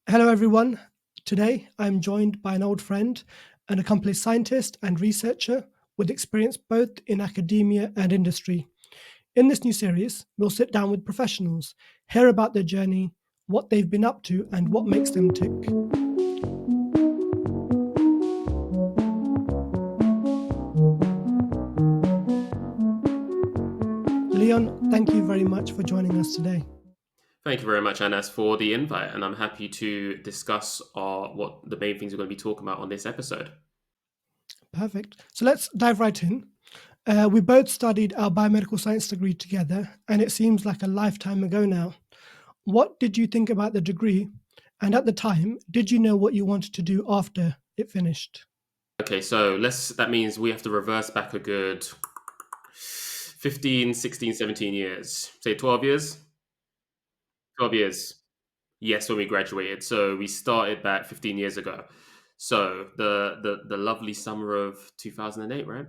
Hello, everyone. Today, I'm joined by an old friend, an accomplished scientist and researcher with experience both in academia and industry. In this new series, we'll sit down with professionals, hear about their journey, what they've been up to, and what makes them tick. Leon, thank you very much for joining us today. Thank you very much, Anas, for the invite, and I'm happy to discuss what the main things we're going to be talking about on this episode. Perfect. So let's dive right in. We both studied our biomedical science degree together, and it seems like a lifetime ago now. What did you think about the degree? And at the time, did you know what you wanted to do after it finished? Okay, so that means we have to reverse back a good 15, 16, 17 years. Say 12 years? 12 years. Yes, when we graduated. So we started back 15 years ago. So the lovely summer of 2008, right?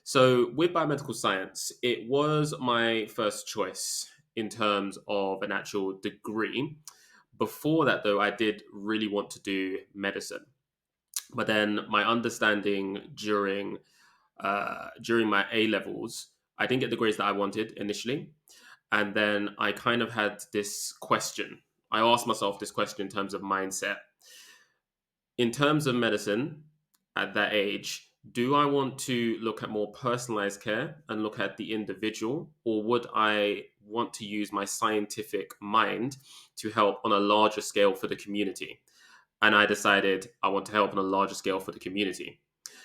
So with biomedical science, it was my first choice in terms of an actual degree. Before that, though, I did really want to do medicine. But then my understanding during my A levels, I didn't get the grades that I wanted initially, and then I kind of had this question. I asked myself this question in terms of mindset. In terms of medicine, at that age, do I want to look at more personalized care and look at the individual, or would I want to use my scientific mind to help on a larger scale for the community? And I decided I want to help on a larger scale for the community.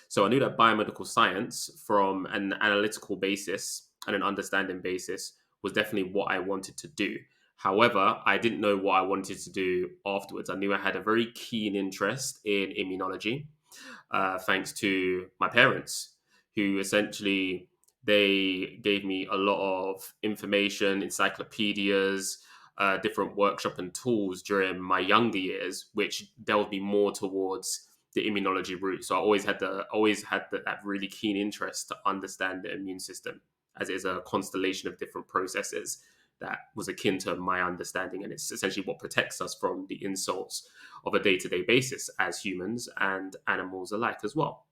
So I knew that biomedical science, from an analytical basis and an understanding basis, was definitely what I wanted to do. However, I didn't know what I wanted to do afterwards. I knew I had a very keen interest in immunology, thanks to my parents, who essentially they gave me a lot of information, encyclopedias, different workshop and tools during my younger years, which delved me more towards the immunology route. So I always had that really keen interest to understand the immune system, as it is a constellation of different processes that was akin to my understanding, and it's essentially what protects us from the insults of a day-to-day basis as humans and animals alike as well.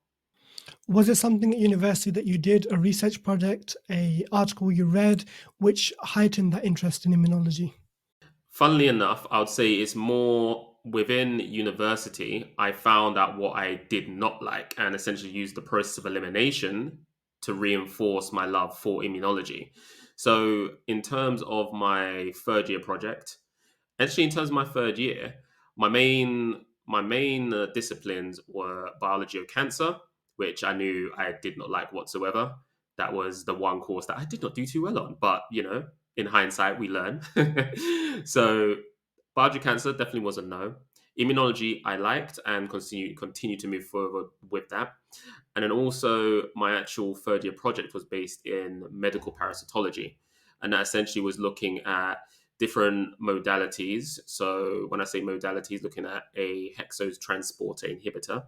Was it something at university that you did, a research project, a article you read, which heightened that interest in immunology? Funnily enough, I would say it's more within university. I found out what I did not like and essentially used the process of elimination to reinforce my love for immunology. So, in terms of my third year project, actually, in terms of my third year, my main disciplines were biology of cancer, which I knew I did not like whatsoever. That was the one course that I did not do too well on, but in hindsight, we learn. So, biology of cancer definitely was a no. Immunology I liked and continue to move forward with that. And then also my actual third year project was based in medical parasitology. And that essentially was looking at different modalities. So when I say modalities, looking at a hexose transporter inhibitor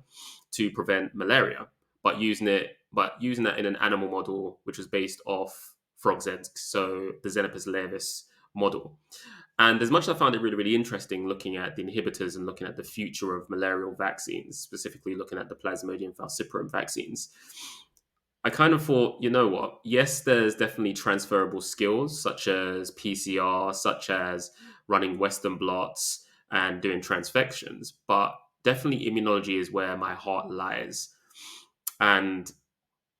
to prevent malaria, but using that in an animal model which was based off frog's eggs, so the Xenopus laevis model. And as much as I found it really, really interesting looking at the inhibitors and looking at the future of malarial vaccines, specifically looking at the Plasmodium falciparum vaccines, I kind of thought, you know what? Yes, there's definitely transferable skills such as PCR, such as running Western blots and doing transfections, but definitely immunology is where my heart lies. And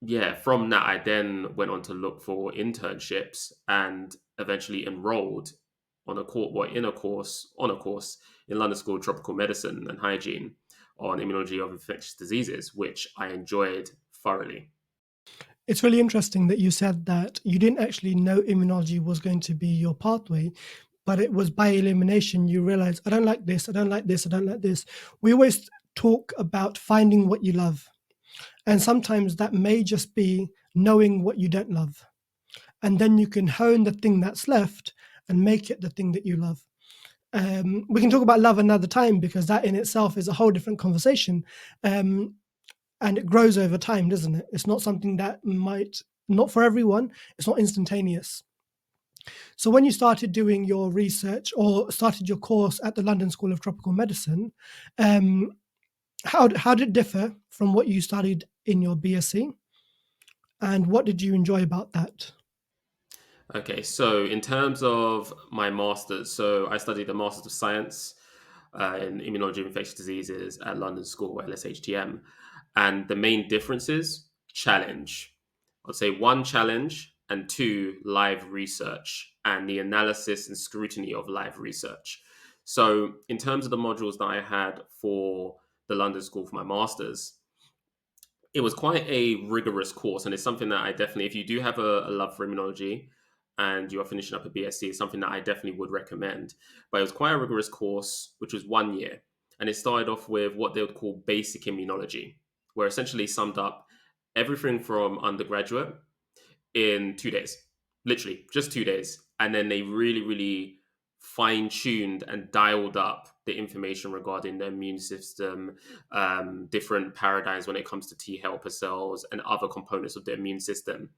yeah, from that, I then went on to look for internships and eventually enrolled on a course in London School of Tropical Medicine and Hygiene on immunology of infectious diseases, which I enjoyed thoroughly. It's really interesting that you said that you didn't actually know immunology was going to be your pathway, but it was by elimination you realize, I don't like this, I don't like this, I don't like this. We always talk about finding what you love. And sometimes that may just be knowing what you don't love. And then you can hone the thing that's left and make it the thing that you love. We can talk about love another time because that in itself is a whole different conversation. Um, and it grows over time, doesn't it? It's not something that might, not for everyone, it's not instantaneous. So when you started doing your research or started your course at the London School of Tropical Medicine, um, how did it differ from what you studied in your BSc, and what did you enjoy about that? Okay, so in terms of my master's, so I studied the Masters of Science in Immunology and Infectious Diseases at London School, LSHTM. And the main differences challenge. I'd say one, challenge, and two, live research and the analysis and scrutiny of live research. So, in terms of the modules that I had for the London School for my master's, it was quite a rigorous course, and it's something that I definitely, if you do have a love for immunology and you are finishing up a BSc, it's something that I definitely would recommend. But it was quite a rigorous course, which was 1 year, and it started off with what they would call basic immunology, where essentially summed up everything from undergraduate in 2 days, literally just 2 days. And then they really, really fine tuned and dialed up the information regarding the immune system, different paradigms when it comes to T helper cells and other components of the immune system.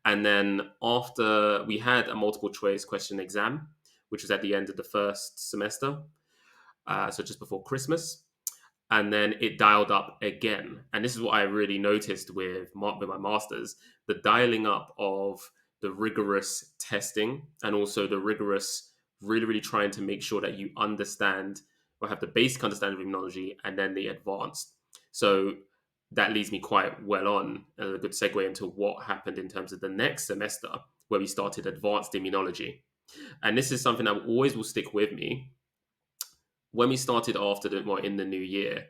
And then after we had a multiple choice question exam, which was at the end of the first semester, so just before Christmas, and then it dialed up again. And this is what I really noticed with my masters: the dialing up of the rigorous testing and also the rigorous, really, really trying to make sure that you understand or have the basic understanding of immunology and then the advanced. So that leads me quite well on a good segue into what happened in terms of the next semester where we started advanced immunology. And this is something that always will stick with me. When we started after in the new year,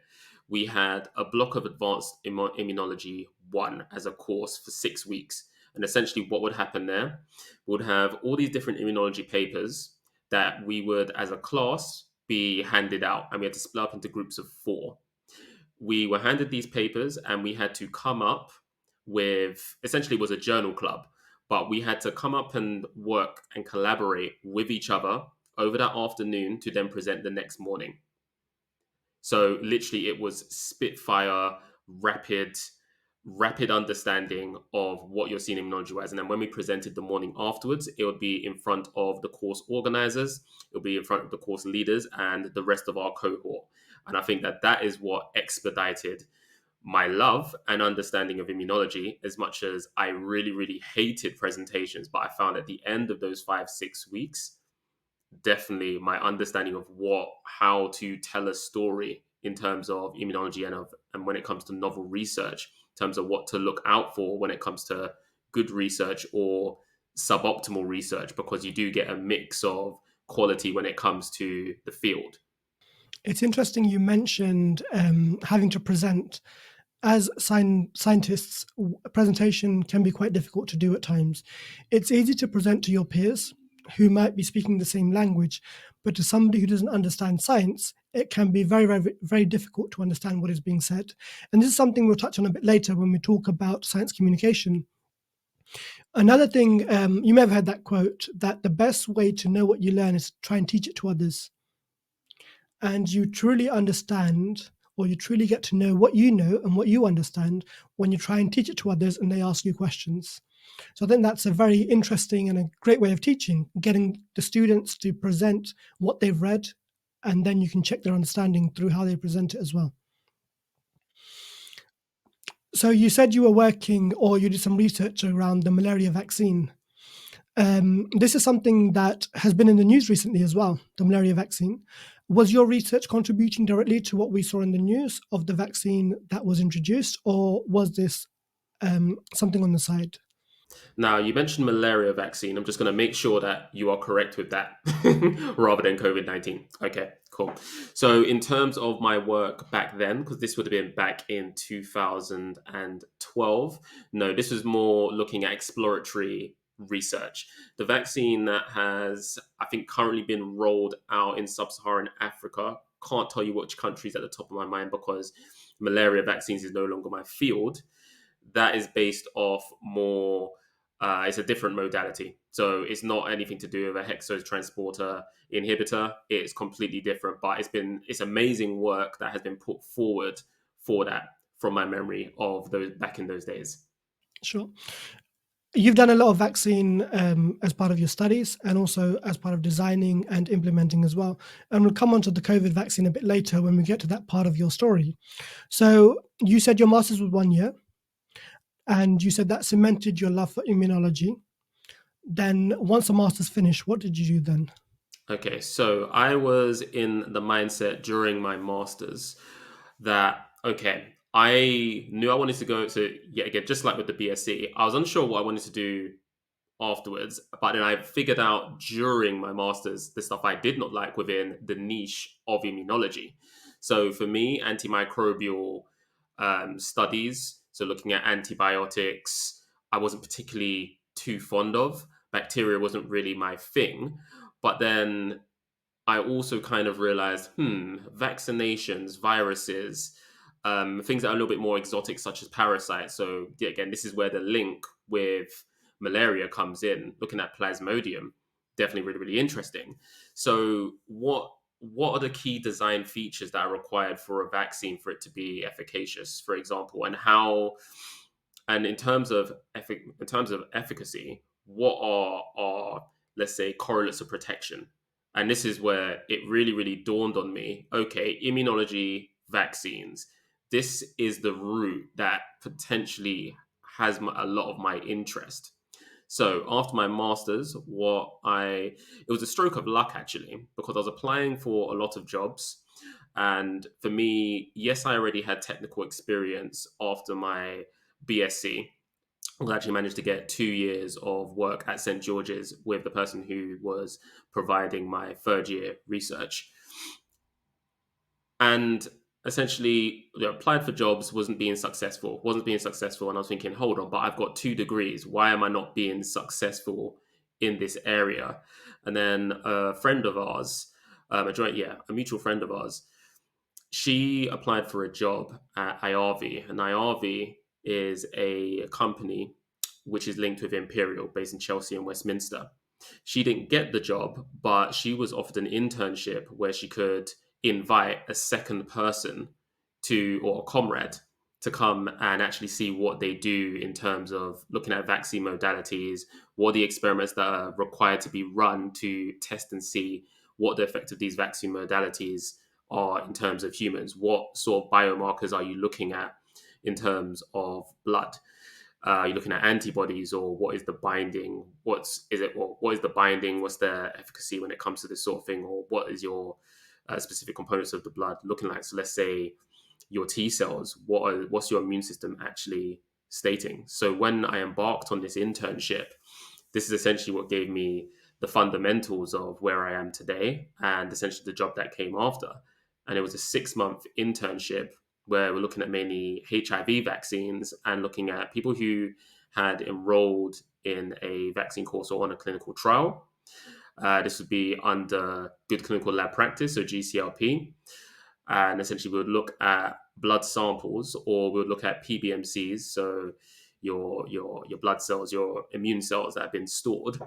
we had a block of advanced immunology one as a course for 6 weeks. And essentially, what would happen there would have all these different immunology papers that we would, as a class, be handed out, and we had to split up into groups of four. We were handed these papers, and we had to come up with, essentially, it was a journal club, but we had to come up and work and collaborate with each other over that afternoon to then present the next morning. So literally, it was spitfire, rapid, rapid understanding of what you're seeing immunology wise. And then when we presented the morning afterwards, it would be in front of the course organizers, it would be in front of the course leaders, and the rest of our cohort. And I think that that is what expedited my love and understanding of immunology. As much as I really, really hated presentations, but I found at the end of those 5, 6 weeks, definitely my understanding of how to tell a story in terms of immunology and when it comes to novel research, in terms of what to look out for when it comes to good research or suboptimal research, because you do get a mix of quality when it comes to the field. It's interesting you mentioned having to present. As scientists, a presentation can be quite difficult to do at times. It's easy to present to your peers who might be speaking the same language, but to somebody who doesn't understand science, it can be very, very, very difficult to understand what is being said. And this is something we'll touch on a bit later when we talk about science communication. Another thing, you may have heard that quote that the best way to know what you learn is to try and teach it to others. And you truly understand, or you truly get to know what you know and what you understand when you try and teach it to others and they ask you questions. So I think that's a very interesting and a great way of teaching, getting the students to present what they've read, and then you can check their understanding through how they present it as well. So you said you were working or you did some research around the malaria vaccine. This is something that has been in the news recently as well, the malaria vaccine. Was your research contributing directly to what we saw in the news of the vaccine that was introduced, or was this something on the side? Now, you mentioned malaria vaccine. I'm just going to make sure that you are correct with that rather than COVID-19. Okay, cool. So, in terms of my work back then, because this would have been back in 2012, no, this was more looking at exploratory research. The vaccine that has, I think, currently been rolled out in sub Saharan Africa, can't tell you which countries at the top of my mind because malaria vaccines is no longer my field. That is based off more, it's a different modality. So it's not anything to do with a hexose transporter inhibitor. It's completely different, but it's amazing work that has been put forward for that from my memory of those back in those days. Sure. You've done a lot of vaccine as part of your studies and also as part of designing and implementing as well. And we'll come on to the COVID vaccine a bit later when we get to that part of your story. So you said your master's was 1 year, and you said that cemented your love for immunology. Then once the master's finished, what did you do then? Okay, so I was in the mindset during my masters that okay, I knew I wanted to go to yet again, just like with the BSc, I was unsure what I wanted to do afterwards, but then I figured out during my masters the stuff I did not like within the niche of immunology. So for me, antimicrobial studies, so looking at antibiotics, I wasn't particularly too fond of. Bacteria wasn't really my thing. But then I also kind of realized, vaccinations, viruses, things that are a little bit more exotic, such as parasites. So, yeah, again, this is where the link with malaria comes in. Looking at Plasmodium, definitely really, really interesting. So, what are the key design features that are required for a vaccine for it to be efficacious, for example, and how, and in terms of efficacy, what are let's say correlates of protection? And this is where it really, really dawned on me. Okay, immunology, vaccines. This is the route that potentially has a lot of my interest. So after my masters, it was a stroke of luck actually, because I was applying for a lot of jobs. And for me, yes, I already had technical experience after my BSc. I actually managed to get 2 years of work at St. George's with the person who was providing my third year research. And essentially, applied for jobs, wasn't being successful. And I was thinking, hold on, but I've got 2 degrees. Why am I not being successful in this area? And then a friend of ours, a mutual friend of ours, she applied for a job at IARVI, and IARVI is a company which is linked with Imperial, based in Chelsea and Westminster. She didn't get the job, but she was offered an internship where she could invite a second person or a comrade to come and actually see what they do in terms of looking at vaccine modalities, what are the experiments that are required to be run to test and see what the effect of these vaccine modalities are in terms of humans. What sort of biomarkers are you looking at in terms of blood? You're looking at antibodies, or what is the binding? What is the binding? What's the efficacy when it comes to this sort of thing, or what is your specific components of the blood looking like? So let's say your T cells. What's your immune system actually stating? So when I embarked on this internship, this is essentially what gave me the fundamentals of where I am today, and essentially the job that came after. And it was a 6 month internship where we're looking at mainly HIV vaccines and looking at people who had enrolled in a vaccine course or on a clinical trial. This would be under good clinical lab practice, so GCLP. And essentially, we would look at blood samples, or we would look at PBMCs, so your blood cells, your immune cells that have been stored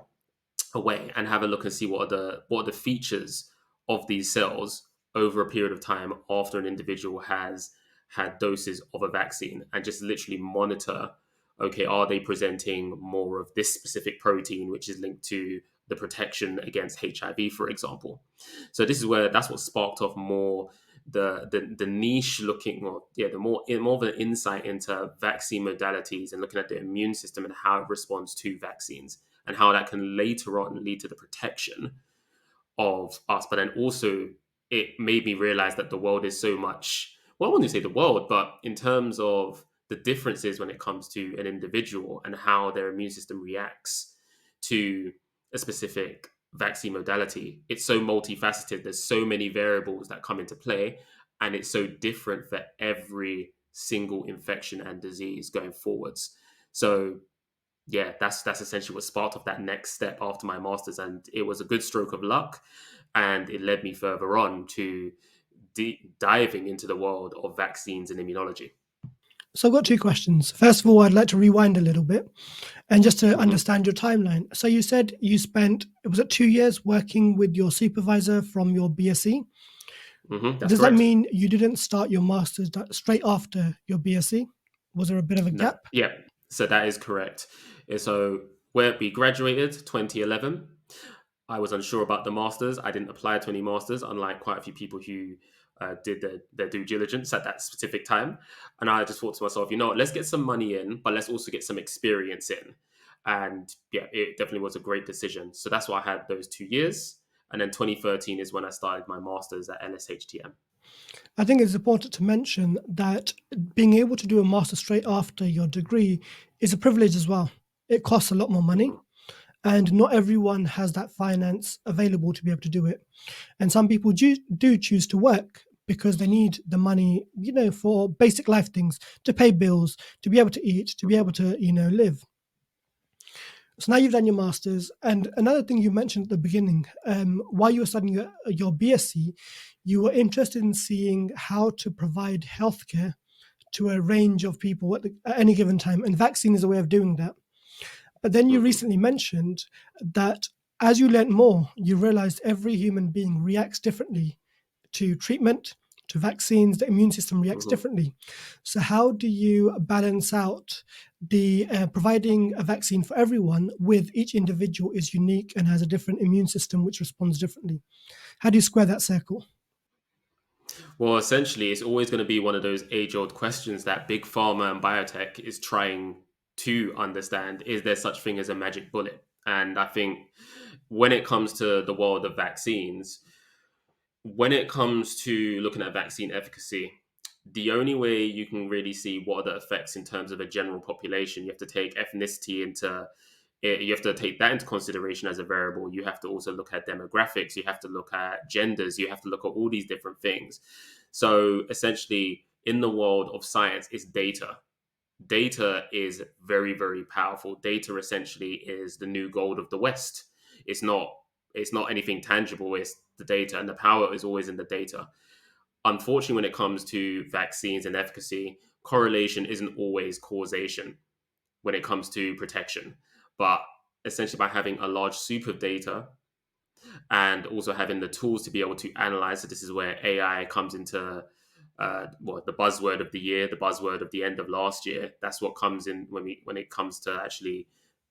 away, and have a look and see what are the features of these cells over a period of time after an individual has had doses of a vaccine, and just literally monitor, okay, are they presenting more of this specific protein which is linked to the protection against HIV, for example. So this is where that's what sparked off more the niche looking, or yeah, the more of an insight into vaccine modalities and looking at the immune system and how it responds to vaccines, and how that can later on lead to the protection of us. But then also, it made me realize that the world is so much, well, I wouldn't say the world, but in terms of the differences when it comes to an individual and how their immune system reacts to a specific vaccine modality, it's so multifaceted. There's so many variables that come into play, and it's so different for every single infection and disease going forwards. So yeah, that's essentially what sparked off that next step after my masters, and it was a good stroke of luck, and it led me further on to diving into the world of vaccines and immunology. So I've got two questions. First of all, I'd like to rewind a little bit and just to Hmm. understand your timeline. So you said you spent, was it 2 years working with your supervisor from your BSc? That's Does that correct. mean you didn't start your master's straight after your BSc? Was there a bit of a No, gap? yeah, so that is correct. So where we graduated 2011, I was unsure about the masters. I didn't apply to any masters, unlike quite a few people who did their due diligence at that specific time. And I just thought to myself, you know what, let's get some money in, but let's also get some experience in. And yeah, it definitely was a great decision. So that's why I had those 2 years. And then 2013 is when I started my masters at LSHTM. I think it's important to mention that being able to do a master straight after your degree is a privilege as well. It costs a lot more money, Mhm. and not everyone has that finance available to be able to do it. And some people do choose to work because they need the money, for basic life things, to pay bills, to be able to eat, to be able to, live. So now you've done your masters, and another thing you mentioned at the beginning, while you were studying your BSc, you were interested in seeing how to provide healthcare to a range of people at any given time, and vaccine is a way of doing that. But then you Mhm. recently mentioned that as you learnt more, you realized every human being reacts differently to treatment, to vaccines. The immune system reacts Mhm. differently. So, how do you balance out the providing a vaccine for everyone with each individual is unique and has a different immune system which responds differently? How do you square that circle? Well, essentially, it's always going to be one of those age old questions that big pharma and biotech is trying to understand. Is there such thing as a magic bullet? And I think when it comes to the world of vaccines, when it comes to looking at vaccine efficacy, the only way you can really see what are the effects in terms of a general population, you have to take ethnicity into you have to take that into consideration as a variable. You have to also look at demographics. You have to look at genders. You have to look at all these different things. So essentially, in the world of science, it's data. Data is very, very powerful. Data essentially is the new gold of the West. It's not. It's not anything tangible. It's the data, and the power is always in the data. Unfortunately, when it comes to vaccines and efficacy, correlation isn't always causation when it comes to protection. But essentially, by having a large soup of data and also having the tools to be able to analyze, so this is where AI comes into the buzzword of the year, the buzzword of the end of last year. That's what comes in when it comes to actually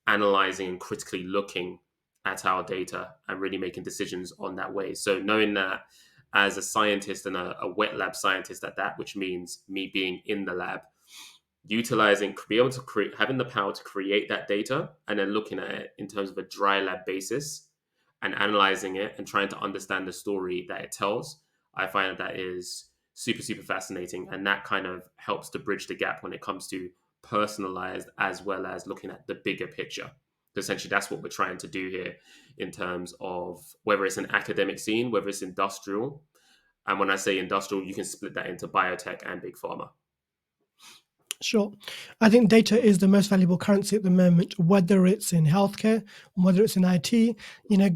analyzing and critically looking at our data and really making decisions on that way. So knowing that as a scientist and a wet lab scientist at that, which means me being in the lab, utilizing, be able to create, having the power to create that data and then looking at it in terms of a dry lab basis and analyzing it and trying to understand the story that it tells, I find that is super, super fascinating. And that kind of helps to bridge the gap when it comes to personalized as well as looking at the bigger picture. Essentially, that's what we're trying to do here in terms of whether it's an academic scene, whether it's industrial. And when I say industrial, you can split that into biotech and big pharma. Sure. I think data is the most valuable currency at the moment, whether it's in healthcare, whether it's in IT.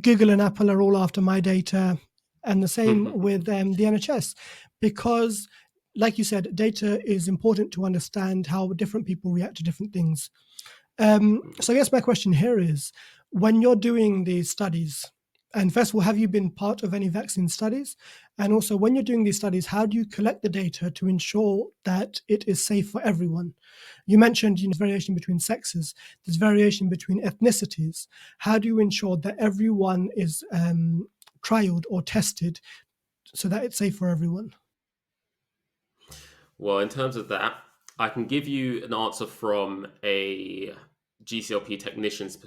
Google and Apple are all after my data, and the same with the NHS, because, like you said, data is important to understand how different people react to different things. So I guess my question here is, when you're doing these studies, and first of all, have you been part of any vaccine studies? And also, when you're doing these studies, how do you collect the data to ensure that it is safe for everyone? You mentioned, variation between sexes. There's variation between ethnicities. How do you ensure that everyone is trialed or tested so that it's safe for everyone? Well, in terms of that, I can give you an answer from a GCLP technician's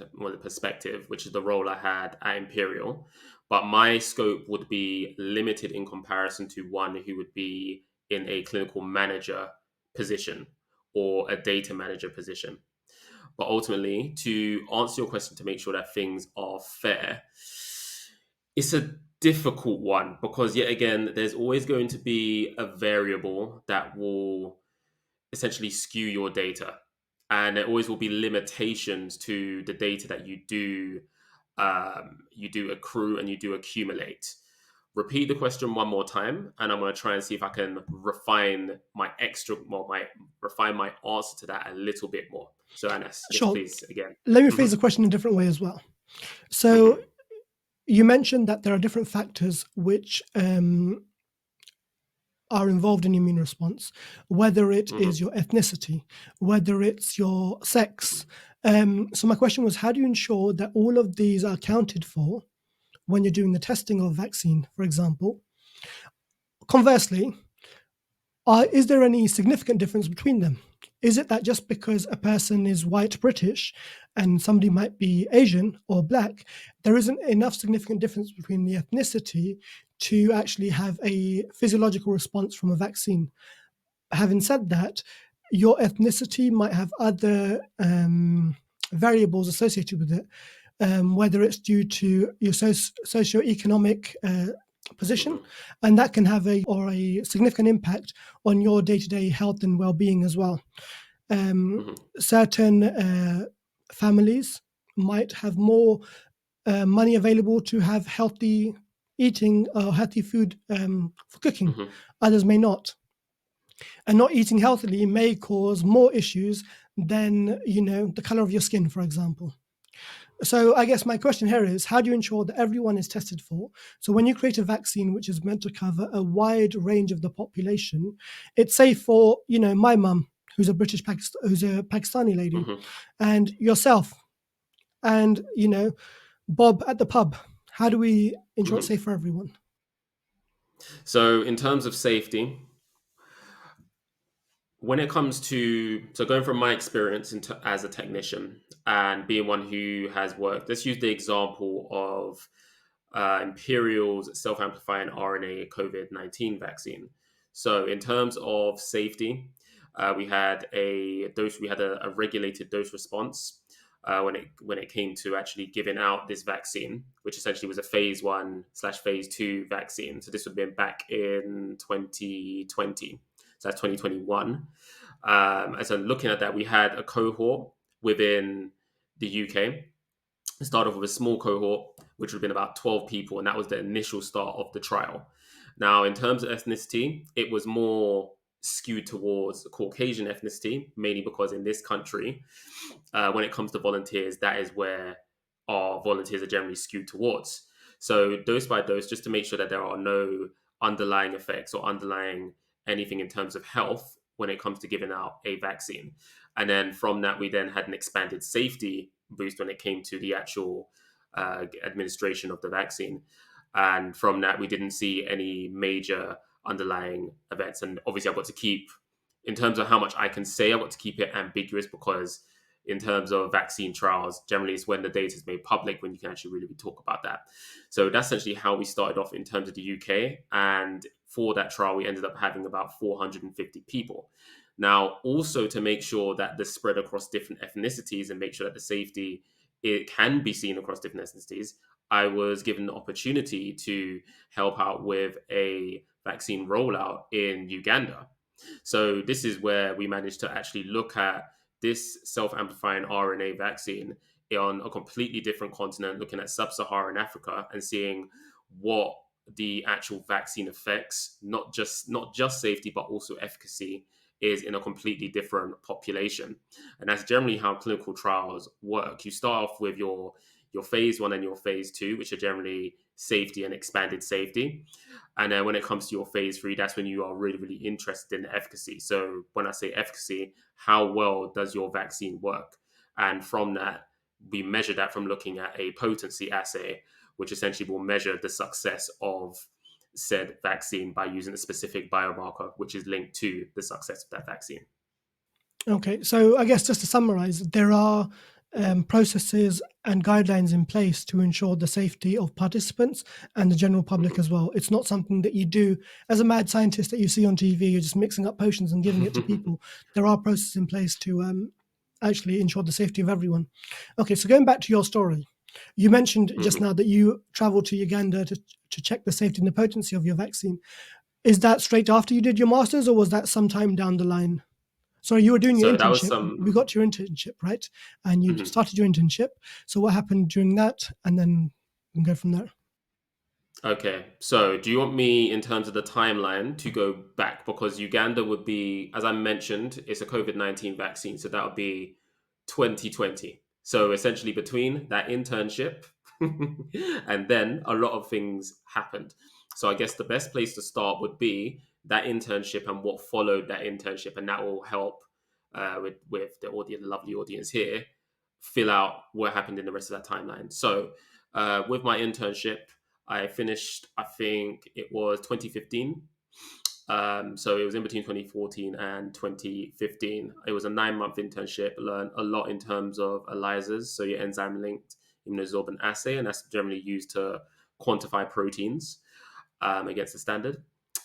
perspective, which is the role I had at Imperial. But my scope would be limited in comparison to one who would be in a clinical manager position or a data manager position. But ultimately, to answer your question, to make sure that things are fair, it's a difficult one because, yet again, there's always going to be a variable that will essentially skew your data. And there always will be limitations to the data that you do accrue and you do accumulate. Repeat the question one more time, and I'm going to try and see if I can refine my answer to that a little bit more. So, Anas, yes, Sure. please, again. Let me Hmm. phrase the question in a different way as well. So Hmm. you mentioned that there are different factors which are involved in immune response, whether it Hmm. is your ethnicity, whether it's your sex. So my question was, how do you ensure that all of these are accounted for when you're doing the testing of vaccine, for example? Conversely, is there any significant difference between them? Is it that just because a person is white British and somebody might be Asian or black, there isn't enough significant difference between the ethnicity to actually have a physiological response from a vaccine? Having said that, your ethnicity might have other variables associated with it, whether it's due to your socioeconomic position, Hmm. and that can have a significant impact on your day-to-day health and well-being as well. Um, Hmm. Certain families might have more money available to have healthy eating or healthy food for cooking. Hmm. Others may not, and not eating healthily may cause more issues than the color of your skin, for example. So I guess my question here is, how do you ensure that everyone is tested for? So when you create a vaccine which is meant to cover a wide range of the population, it's safe for, my mum, who's who's a Pakistani lady, Hmm. and yourself, and Bob at the pub. How do we ensure it's Hmm. safe for everyone? So in terms of safety, when it comes to going from my experience as a technician and being one who has worked, let's use the example of Imperial's self-amplifying RNA COVID-19 vaccine. So in terms of safety, we had a regulated dose response when it came to actually giving out this vaccine, which essentially was a phase 1/phase 2 vaccine. So this would have been back in 2020. So that's 2021. And so looking at that, we had a cohort within the UK. It started off with a small cohort, which would have been about 12 people, and that was the initial start of the trial. Now, in terms of ethnicity, it was more skewed towards Caucasian ethnicity, mainly because in this country, when it comes to volunteers, that is where our volunteers are generally skewed towards. So, dose by dose, just to make sure that there are no underlying effects or underlying anything in terms of health when it comes to giving out a vaccine. And then from that, we then had an expanded safety boost when it came to the actual administration of the vaccine. And from that, we didn't see any major underlying events. And obviously, I've got to keep, in terms of how much I can say, I've got to keep it ambiguous because in terms of vaccine trials, generally it's when the data is made public when you can actually really talk about that. So that's essentially how we started off in terms of the UK. And for that trial, we ended up having about 450 people. Now, also to make sure that the spread across different ethnicities and make sure that the safety it can be seen across different ethnicities, I was given the opportunity to help out with a vaccine rollout in Uganda. So this is where we managed to actually look at this self-amplifying RNA vaccine on a completely different continent, looking at sub-Saharan Africa and seeing what the actual vaccine effects, not just safety, but also efficacy, is in a completely different population. And that's generally how clinical trials work. You start off with your phase 1 and your phase 2, which are generally safety and expanded safety. And then when it comes to your phase 3, that's when you are really, really interested in the efficacy. So when I say efficacy, how well does your vaccine work? And from that, we measure that from looking at a potency assay, which essentially will measure the success of said vaccine by using a specific biomarker, which is linked to the success of that vaccine. Okay, so I guess just to summarize, there are processes and guidelines in place to ensure the safety of participants and the general public as well. It's not something that you do as a mad scientist that you see on TV. You're just mixing up potions and giving it to people. There are processes in place to actually ensure the safety of everyone. Okay, so going back to your story, you mentioned just now that you traveled to Uganda to check the safety and the potency of your vaccine. Is that straight after you did your masters, or was that sometime down the line? Sorry, you were doing your So that was internship. We some. got your internship, right? And you Mhm. started your internship. So what happened during that? And then we can go from there. Okay, so do you want me, in terms of the timeline, to go back? Because Uganda would be, as I mentioned, it's a COVID-19 vaccine. So that would be 2020. So essentially, between that internship and then a lot of things happened. So I guess the best place to start would be that internship and what followed that internship, and that will help with the audience, the lovely audience here, fill out what happened in the rest of that timeline. So with my internship, I finished, I think it was 2015. So it was in between 2014 and 2015. It was a 9-month internship. Learned a lot in terms of ELISAs, so your enzyme linked immunosorbent assay, and that's generally used to quantify proteins against the standard.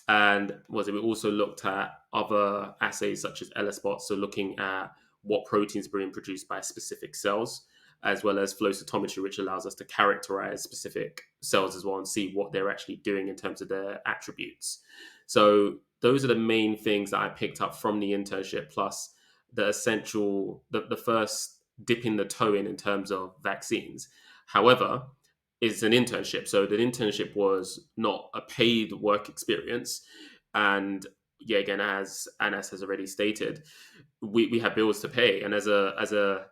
And was it? We also looked at other assays such as ELISpot, so looking at what proteins are being produced by specific cells, as well as flow cytometry, which allows us to characterize specific cells as well and see what they're actually doing in terms of their attributes. So those are the main things that I picked up from the internship, plus the essential, the first dipping the toe in terms of vaccines. However, it's an internship. So the internship was not a paid work experience. And yeah, again, as Anas has already stated, we have bills to pay. And as a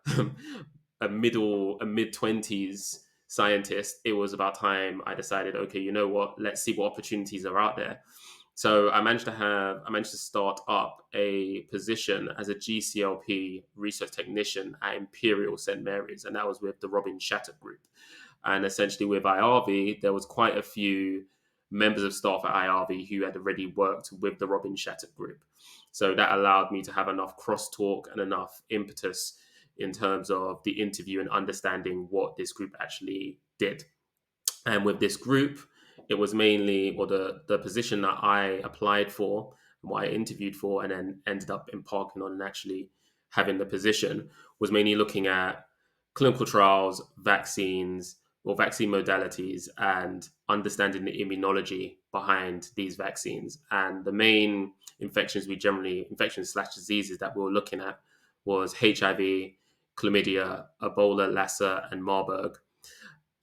a mid-20s scientist, it was about time I decided, okay, you know what, let's see what opportunities are out there. So I managed to start up a position as a GCLP research technician at Imperial St. Mary's, and that was with the Robin Shattuck Group. And essentially with IRV, there was quite a few members of staff at IRV who had already worked with the Robin Shattuck Group. So that allowed me to have enough crosstalk and enough impetus in terms of the interview and understanding what this group actually did. And with this group, it was mainly, or the position that I applied for, what I interviewed for, and then ended up embarking on and actually having the position, was mainly looking at clinical trials, vaccines, or vaccine modalities, and understanding the immunology behind these vaccines. And the main infections/diseases that we were looking at was HIV, chlamydia, Ebola, Lassa, and Marburg.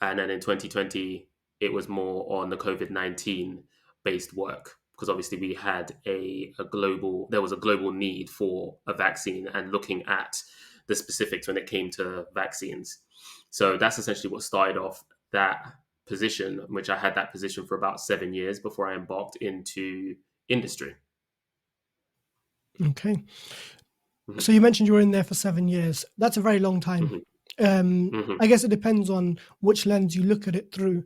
And then in 2020, it was more on the COVID-19 based work because obviously we had there was a global need for a vaccine and looking at the specifics when it came to vaccines. So that's essentially what started off that position, which I had that position for about 7 years before I embarked into industry. Okay. Mhm, So you mentioned you were in there for 7 years. That's a very long time. mhm, mhm, I guess it depends on which lens you look at it through.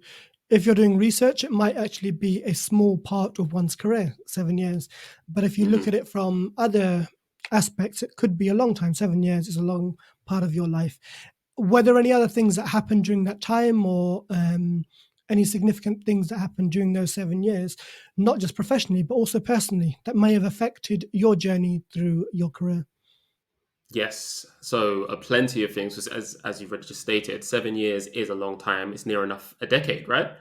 If you're doing research, it might actually be a small part of one's career, 7 years. But if you look mhm. at it from other aspects, it could be a long time. 7 years is a long part of your life. Were there any other things that happened during that time or any significant things that happened during those 7 years, not just professionally, but also personally, that may have affected your journey through your career? Yes, so plenty of things. As you've just stated, 7 years is a long time. It's near enough a decade, right?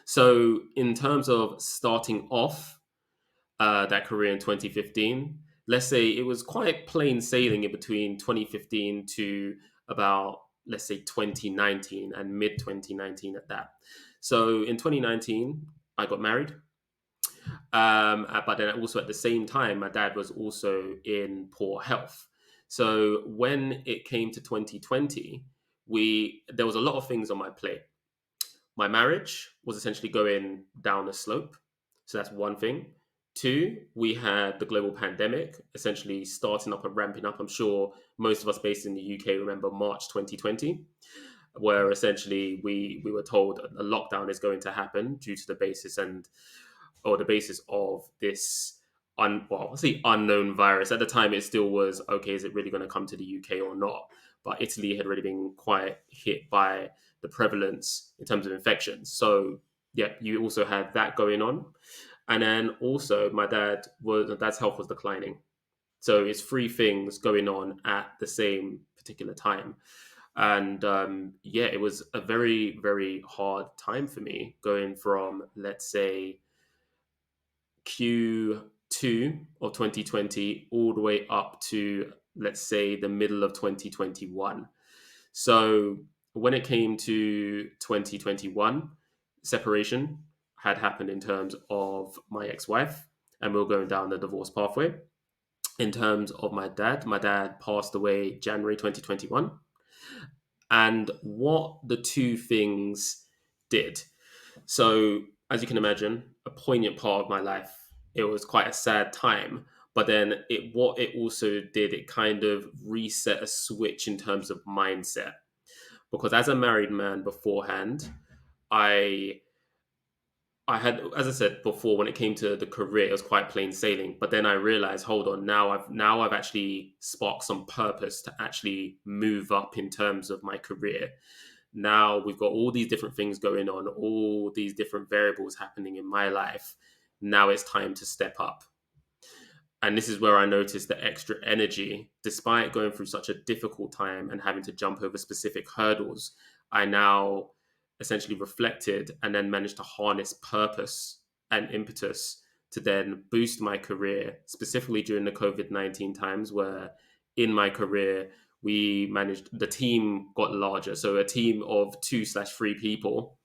So in terms of starting off that career in 2015, let's say it was quite plain sailing in between 2015 to about, let's say, 2019 and mid 2019 at that. So in 2019, I got married. But then also at the same time, my dad was also in poor health. So when it came to 2020, there was a lot of things on my plate. My marriage was essentially going down a slope. So that's one thing. Two, we had the global pandemic essentially starting up and ramping up. I'm sure most of us based in the UK remember March 2020, where essentially we were told a lockdown is going to happen due to the basis of this well, let's say unknown virus. At the time, it still was okay. Is it really going to come to the UK or not? But Italy had already been quite hit by the prevalence in terms of infections. So yeah, you also had that going on, and then also my dad's health was declining. So it's three things going on at the same particular time. And yeah, it was a very, very hard time for me going from, let's say, Q2 of 2020 all the way up to, let's say, the middle of 2021. So when it came to 2021, separation had happened in terms of my ex-wife, and we were going down the divorce pathway. In terms of my dad passed away January 2021. And what the two things did. So as you can imagine, a poignant part of my life. It was quite a sad time, but then what it also did, it kind of reset a switch in terms of mindset. Because as a married man beforehand, I I had, as I said before, when it came to the career, it was quite plain sailing. But then I realized, hold on, now I've actually sparked some purpose to actually move up in terms of my career. Now we've got all these different things going on, all these different variables happening in my life. Now it's time to step up. And this is where I noticed the extra energy, despite going through such a difficult time and having to jump over specific hurdles. I now essentially reflected and then managed to harness purpose and impetus to then boost my career, specifically during the COVID-19 times, where in my career, the team got larger. So a team of 2/3 people,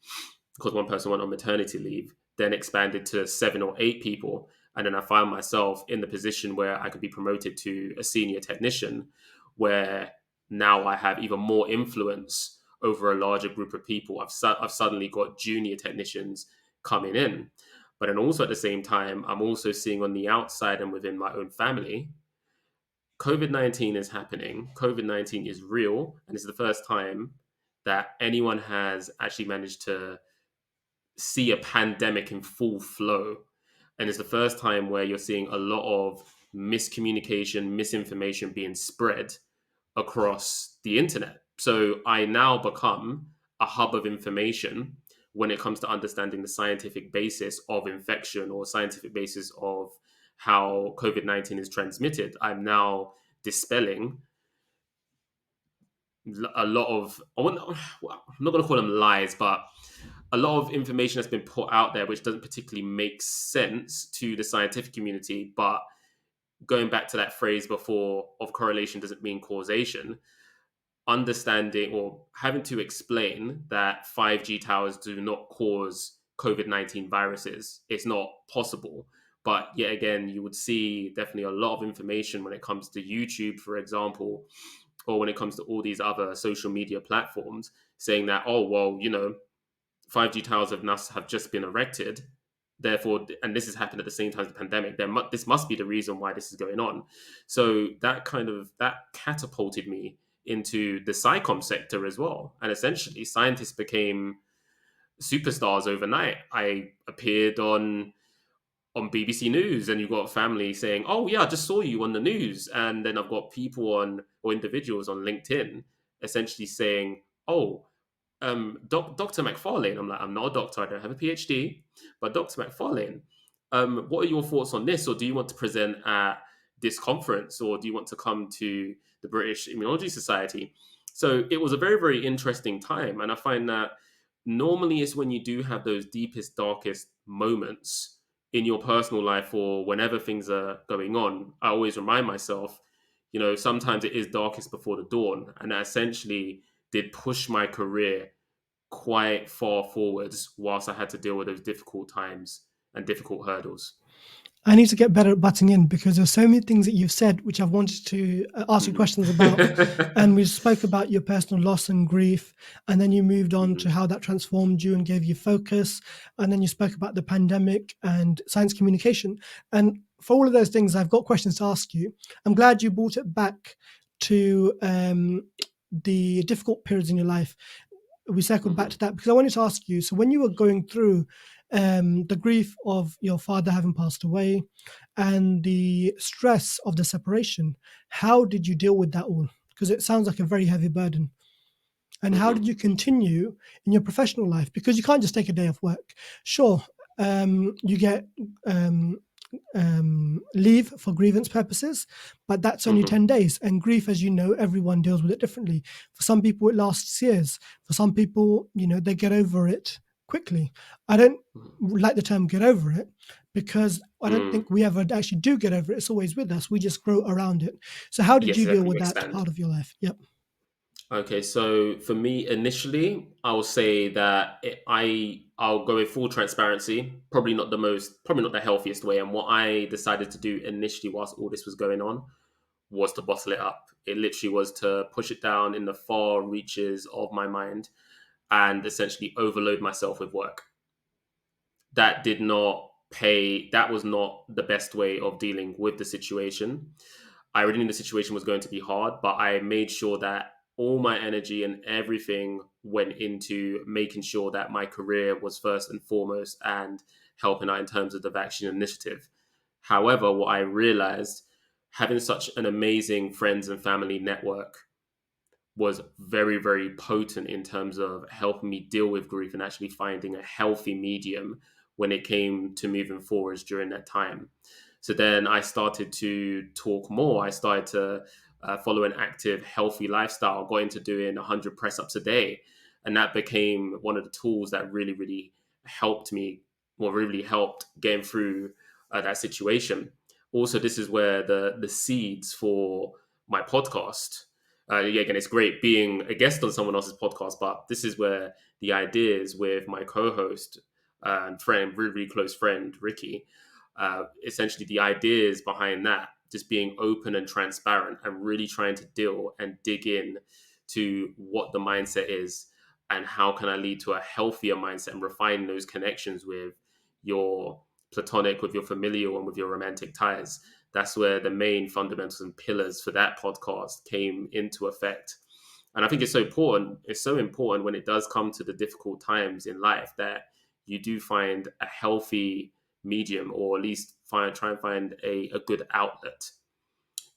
because one person went on maternity leave, then expanded to 7 or 8 people. And then I found myself in the position where I could be promoted to a senior technician, where now I have even more influence over a larger group of people. I've suddenly got junior technicians coming in. But then also at the same time, I'm also seeing on the outside and within my own family, COVID-19 is happening. COVID-19 is real. And it's the first time that anyone has actually managed to see a pandemic in full flow. And it's the first time where you're seeing a lot of miscommunication, misinformation being spread across the internet. So I now become a hub of information when it comes to understanding the scientific basis of infection or scientific basis of how COVID-19 is transmitted. I'm now dispelling a lot of, I'm not going to call them lies, but a lot of information that's been put out there which doesn't particularly make sense to the scientific community. But going back to that phrase before of correlation doesn't mean causation, understanding or having to explain that 5G towers do not cause COVID-19 viruses, it's not possible. But yet again, you would see definitely a lot of information when it comes to YouTube, for example, or when it comes to all these other social media platforms saying that, oh, well, 5G towers have just been erected. Therefore, and this has happened at the same time as the pandemic. This must be the reason why this is going on. So that catapulted me into the SciComm sector as well. And essentially, scientists became superstars overnight. I appeared on BBC News, and you've got family saying, "Oh yeah, I just saw you on the news," and then I've got people or individuals on LinkedIn essentially saying, "Oh, Dr. McFarlane." I'm like, I'm not a doctor, I don't have a PhD, but Dr. McFarlane, what are your thoughts on this? Or do you want to present at this conference, or do you want to come to the British Immunology Society? So it was a very, very interesting time, and I find that normally it's when you do have those deepest, darkest moments in your personal life or whenever things are going on, I always remind myself, sometimes it is darkest before the dawn. And that essentially did push my career quite far forwards whilst I had to deal with those difficult times and difficult hurdles. I need to get better at butting in because there's so many things that you've said which I've wanted to ask you questions about. And we spoke about your personal loss and grief, and then you moved on to how that transformed you and gave you focus. And then you spoke about the pandemic and science communication. And for all of those things, I've got questions to ask you. I'm glad you brought it back to the difficult periods in your life. We circled back to that because I wanted to ask you, so when you were going through the grief of your father having passed away and the stress of the separation, how did you deal with that all? Because it sounds like a very heavy burden. And how did you continue in your professional life? Because you can't just take a day off work. Sure, you get leave for grievance purposes, but that's only 10 days. And grief, as you know, everyone deals with it differently. For some people, it lasts years. For some people, they get over it quickly. I don't like the term get over it because I don't think we ever actually do get over it. It's always with us. We just grow around it. So how did you deal with that part of your life? Yep. Okay, so for me initially, I will say that I'll go with full transparency. Probably not the healthiest way. And what I decided to do initially, whilst all this was going on, was to bottle it up. It literally was to push it down in the far reaches of my mind and essentially overload myself with work. that did not pay. That was not the best way of dealing with the situation. I already knew the situation was going to be hard, but I made sure that all my energy and everything went into making sure that my career was first and foremost and helping out in terms of the vaccine initiative. However, what I realized, having such an amazing friends and family network was very, very potent in terms of helping me deal with grief and actually finding a healthy medium when it came to moving forwards during that time. So then I started to talk more. I started to follow an active, healthy lifestyle, got into doing 100 press ups a day. And that became one of the tools that really, really helped me, or really helped getting through that situation. Also, this is where the seeds for my podcast. Yeah, again, it's great being a guest on someone else's podcast, but this is where the ideas with my co-host and friend, really, really close friend, Ricky, essentially the ideas behind that, just being open and transparent and really trying to deal and dig in to what the mindset is and how can I lead to a healthier mindset and refine those connections with your platonic, with your familial, and with your romantic ties. That's where the main fundamentals and pillars for that podcast came into effect. And I think it's so important. It's so important when it does come to the difficult times in life that you do find a healthy medium, or at least try and find a good outlet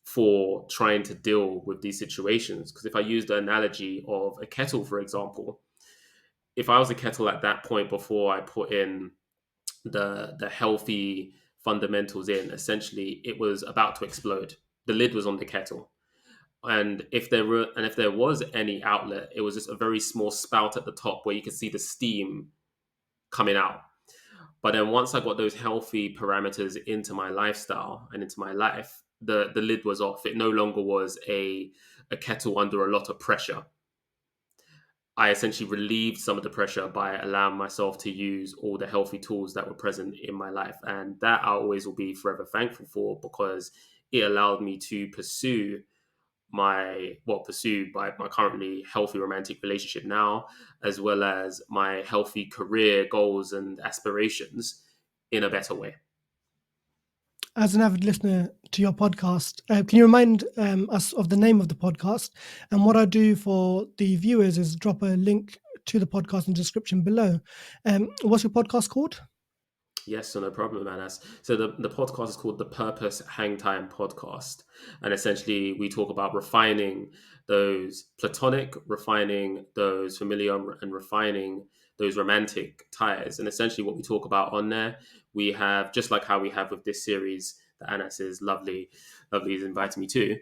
for trying to deal with these situations. Because if I use the analogy of a kettle, for example, if I was a kettle at that point before I put in the healthy fundamentals in, essentially it was about to explode. The lid was on the kettle. And if there was any outlet, it was just a very small spout at the top where you could see the steam coming out. But then once I got those healthy parameters into my lifestyle and into my life, the lid was off. It no longer was a kettle under a lot of pressure. I essentially relieved some of the pressure by allowing myself to use all the healthy tools that were present in my life. And that I always will be forever thankful for, because it allowed me to pursue my currently healthy romantic relationship now, as well as my healthy career goals and aspirations in a better way. As an avid listener to your podcast, can you remind us of the name of the podcast? And what I do for the viewers is drop a link to the podcast in the description below. What's your podcast called? Yes, so no problem, Anas. So the podcast is called the Purpose Hang Time Podcast. And essentially we talk about refining those platonic, refining those familiar, and refining those romantic ties. And essentially what we talk about on there, we have, just like how we have with this series that Anas is lovely is inviting me to,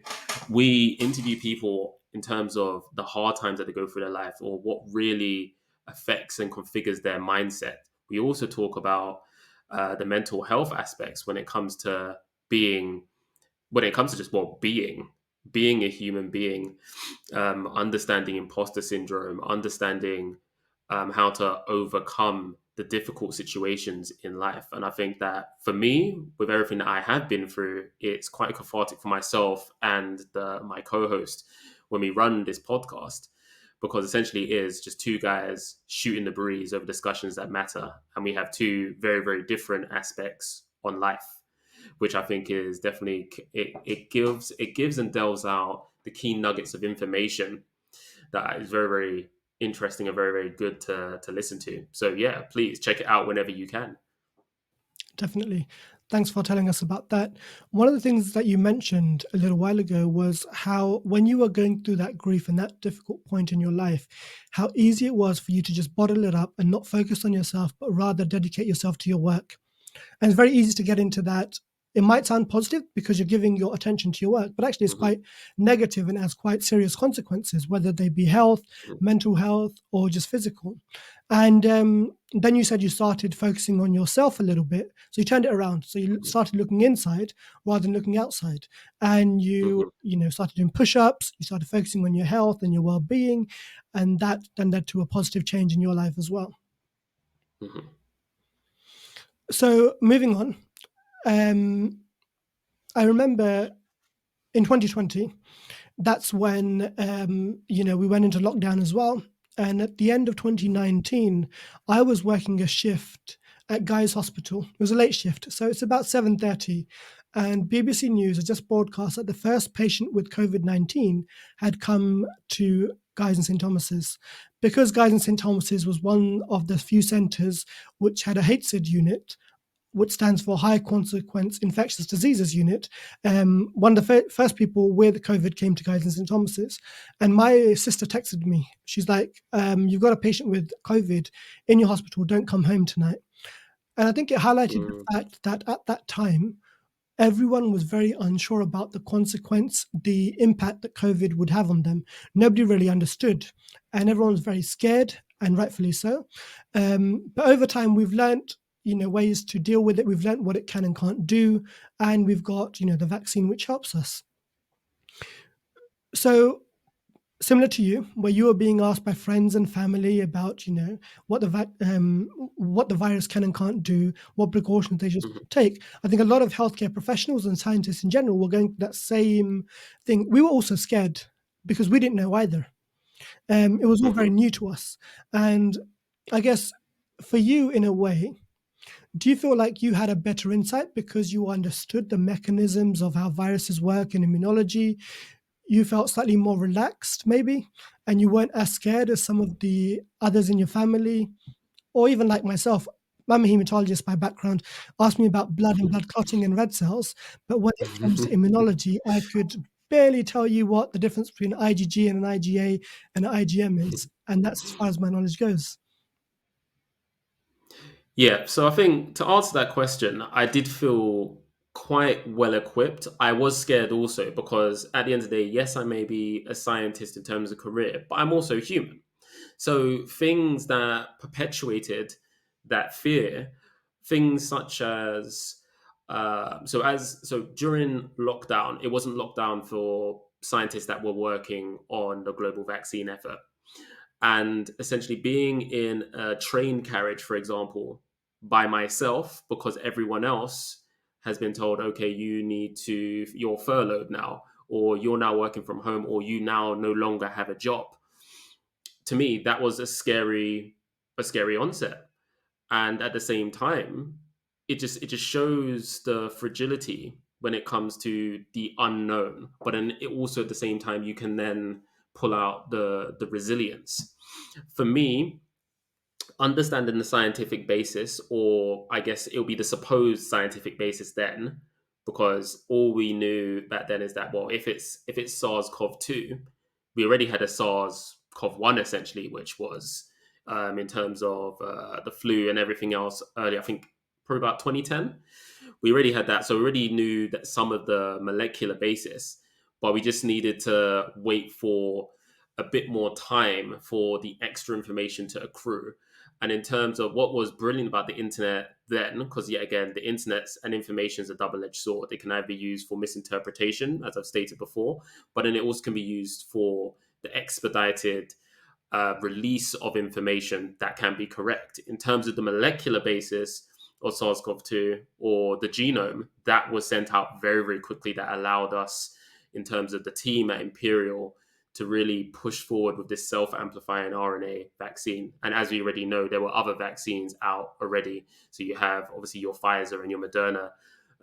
we interview people in terms of the hard times that they go through their life, or what really affects and configures their mindset. We also talk about the mental health aspects when it comes to just being a human being, understanding imposter syndrome, understanding how to overcome the difficult situations in life. And I think that for me, with everything that I have been through, it's quite cathartic for myself and my co-host when we run this podcast, because essentially it is just two guys shooting the breeze over discussions that matter. And we have two very, very different aspects on life, which I think is definitely, it gives and delves out the key nuggets of information that is very, very interesting and very, very good to listen to. So yeah, please check it out whenever you can. Definitely. Thanks for telling us about that. One of the things that you mentioned a little while ago was how, when you were going through that grief and that difficult point in your life, how easy it was for you to just bottle it up and not focus on yourself, but rather dedicate yourself to your work. And it's very easy to get into that. It might sound positive because you're giving your attention to your work, but actually it's quite negative and has quite serious consequences, whether they be health, mental health, or just physical. And then you said you started focusing on yourself a little bit. So you turned it around. So you started looking inside rather than looking outside. And you started doing push-ups. You started focusing on your health and your well-being. And that then led to a positive change in your life as well. Mm-hmm. So moving on, I remember in 2020, that's when, we went into lockdown as well. And at the end of 2019, I was working a shift at Guy's Hospital. It was a late shift, so it's about 7:30, and BBC News had just broadcast that the first patient with COVID-19 had come to Guy's and St Thomas's. Because Guy's and St Thomas's was one of the few centres which had a HCID unit, which stands for High Consequence Infectious Diseases Unit. One of the first people with COVID came to Guy's and St Thomas's, and my sister texted me. She's like, "You've got a patient with COVID in your hospital. Don't come home tonight." And I think it highlighted the Mm, fact that at that time, everyone was very unsure about the consequence, the impact that COVID would have on them. Nobody really understood, and everyone was very scared, and rightfully so. But over time, we've learnt, ways to deal with it. We've learnt what it can and can't do, and we've got, the vaccine which helps us. So similar to you, where you were being asked by friends and family about, what the virus can and can't do, what precautions they should mhm, take. I think a lot of healthcare professionals and scientists in general were going through that same thing. We were also scared because we didn't know either. It was all very mhm. new to us, and I guess for you, in a way, do you feel like you had a better insight because you understood the mechanisms of how viruses work in immunology? You felt slightly more relaxed maybe, and you weren't as scared as some of the others in your family, or even like myself. I'm a hematologist by background. Ask me about blood and blood clotting and red cells, but when it comes to immunology, I could barely tell you what the difference between an IgG and an IgA and an IgM is, and that's as far as my knowledge goes. Yeah, so I think to answer that question, I did feel quite well equipped. I was scared also because at the end of the day, yes, I may be a scientist in terms of career, but I'm also human. So things that perpetuated that fear, things such as so during lockdown, it wasn't lockdown for scientists that were working on the global vaccine effort. And essentially being in a train carriage, for example, by myself because everyone else has been told, okay, you're furloughed now, or you're now working from home, or you now no longer have a job. To me, that was a scary onset. And at the same time, it just shows the fragility when it comes to the unknown. But then it also at the same time you can then pull out the resilience. For me, understanding the scientific basis, or I guess it'll be the supposed scientific basis then, because all we knew back then is that, well, if it's SARS-CoV-2, we already had a SARS-CoV-1 essentially, which was in terms of the flu and everything else earlier. I think probably about 2010. We already had that, so we already knew that some of the molecular basis, but we just needed to wait for a bit more time for the extra information to accrue. And in terms of what was brilliant about the internet then, because yet again, the internet and information is a double-edged sword. It can either be used for misinterpretation, as I've stated before, but then it also can be used for the expedited release of information that can be correct. In terms of the molecular basis of SARS-CoV-2 or the genome, that was sent out very, very quickly. That allowed us, in terms of the team at Imperial, to really push forward with this self-amplifying RNA vaccine. And as we already know, there were other vaccines out already. So you have obviously your Pfizer and your Moderna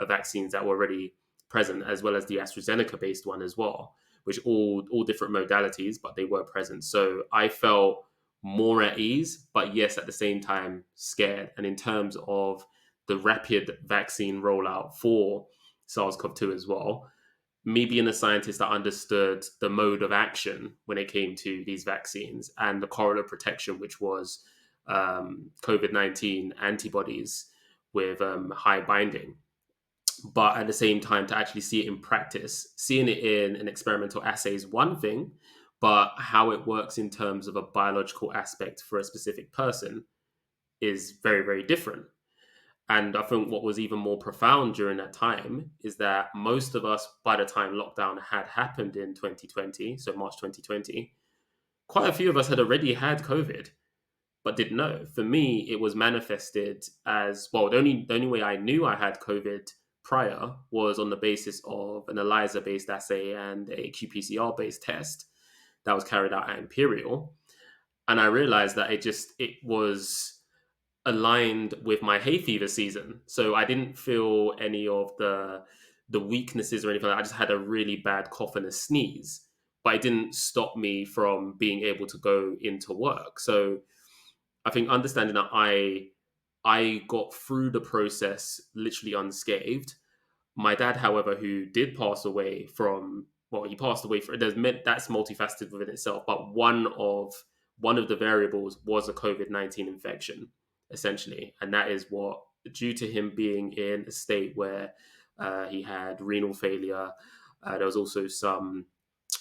vaccines that were already present, as well as the AstraZeneca-based one as well, which all different modalities, but they were present. So I felt more at ease, but yes, at the same time, scared. And in terms of the rapid vaccine rollout for SARS-CoV-2 as well, me being a scientist that understood the mode of action when it came to these vaccines and the correlate protection, which was COVID-19 antibodies with high binding. But at the same time, to actually see it in practice, seeing it in an experimental assay is one thing, but how it works in terms of a biological aspect for a specific person is very, very different. And I think what was even more profound during that time is that most of us, by the time lockdown had happened in 2020, so March 2020, quite a few of us had already had COVID, but didn't know. For me, it was manifested as, well, the only way I knew I had COVID prior was on the basis of an ELISA based assay and a qPCR based test that was carried out at Imperial. And I realized that it was aligned with my hay fever season. So I didn't feel any of the weaknesses or anything like that. I just had a really bad cough and a sneeze. But it didn't stop me from being able to go into work. So I think understanding that I got through the process literally unscathed. My dad, however, who did pass away from, well, he passed away for, that's multifaceted within itself, but one of the variables was a COVID-19 infection, essentially, and that is what, due to him being in a state where he had renal failure, there was also some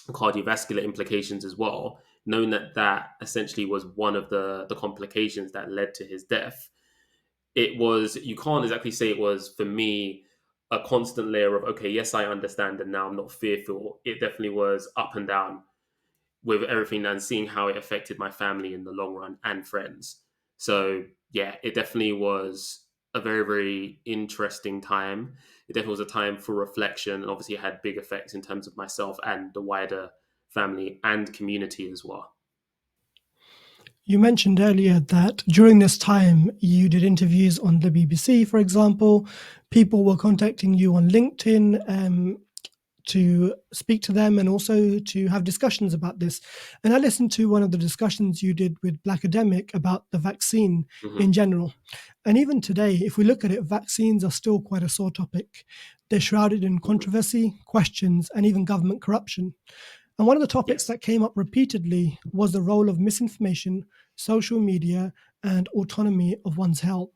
cardiovascular implications as well. Knowing that that essentially was one of the complications that led to his death, it was, you can't exactly say it was for me a constant layer of, okay, yes, I understand and now I'm not fearful. It definitely was up and down with everything and seeing how it affected my family in the long run and friends. So yeah, it definitely was a very, very interesting time. It definitely was a time for reflection, and obviously it had big effects in terms of myself and the wider family and community as well. You mentioned earlier that during this time you did interviews on the BBC, for example. People were contacting you on LinkedIn to speak to them and also to have discussions about this. And I listened to one of the discussions you did with Blackademic about the vaccine Hmm. in general. And even today, if we look at it, vaccines are still quite a sore topic. They're shrouded in Hmm. controversy, questions, and even government corruption. And one of the topics Yes. that came up repeatedly was the role of misinformation, social media, and autonomy of one's health.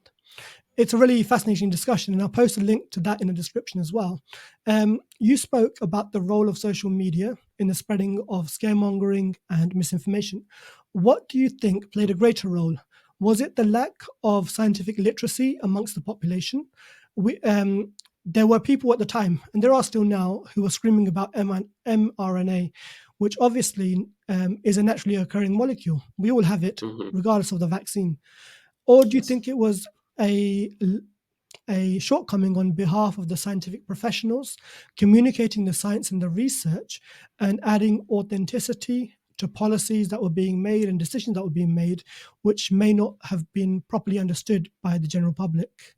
It's a really fascinating discussion, and I'll post a link to that in the description as well. You spoke about the role of social media in the spreading of scaremongering and misinformation. What do you think played a greater role? Was it the lack of scientific literacy amongst the population? There were people at the time, and there are still now, who were screaming about mRNA, which obviously is a naturally occurring molecule. We all have it, Hmm. regardless of the vaccine. Or do you Yes. think it was a a shortcoming on behalf of the scientific professionals, communicating the science and the research, and adding authenticity to policies that were being made and decisions that were being made, which may not have been properly understood by the general public?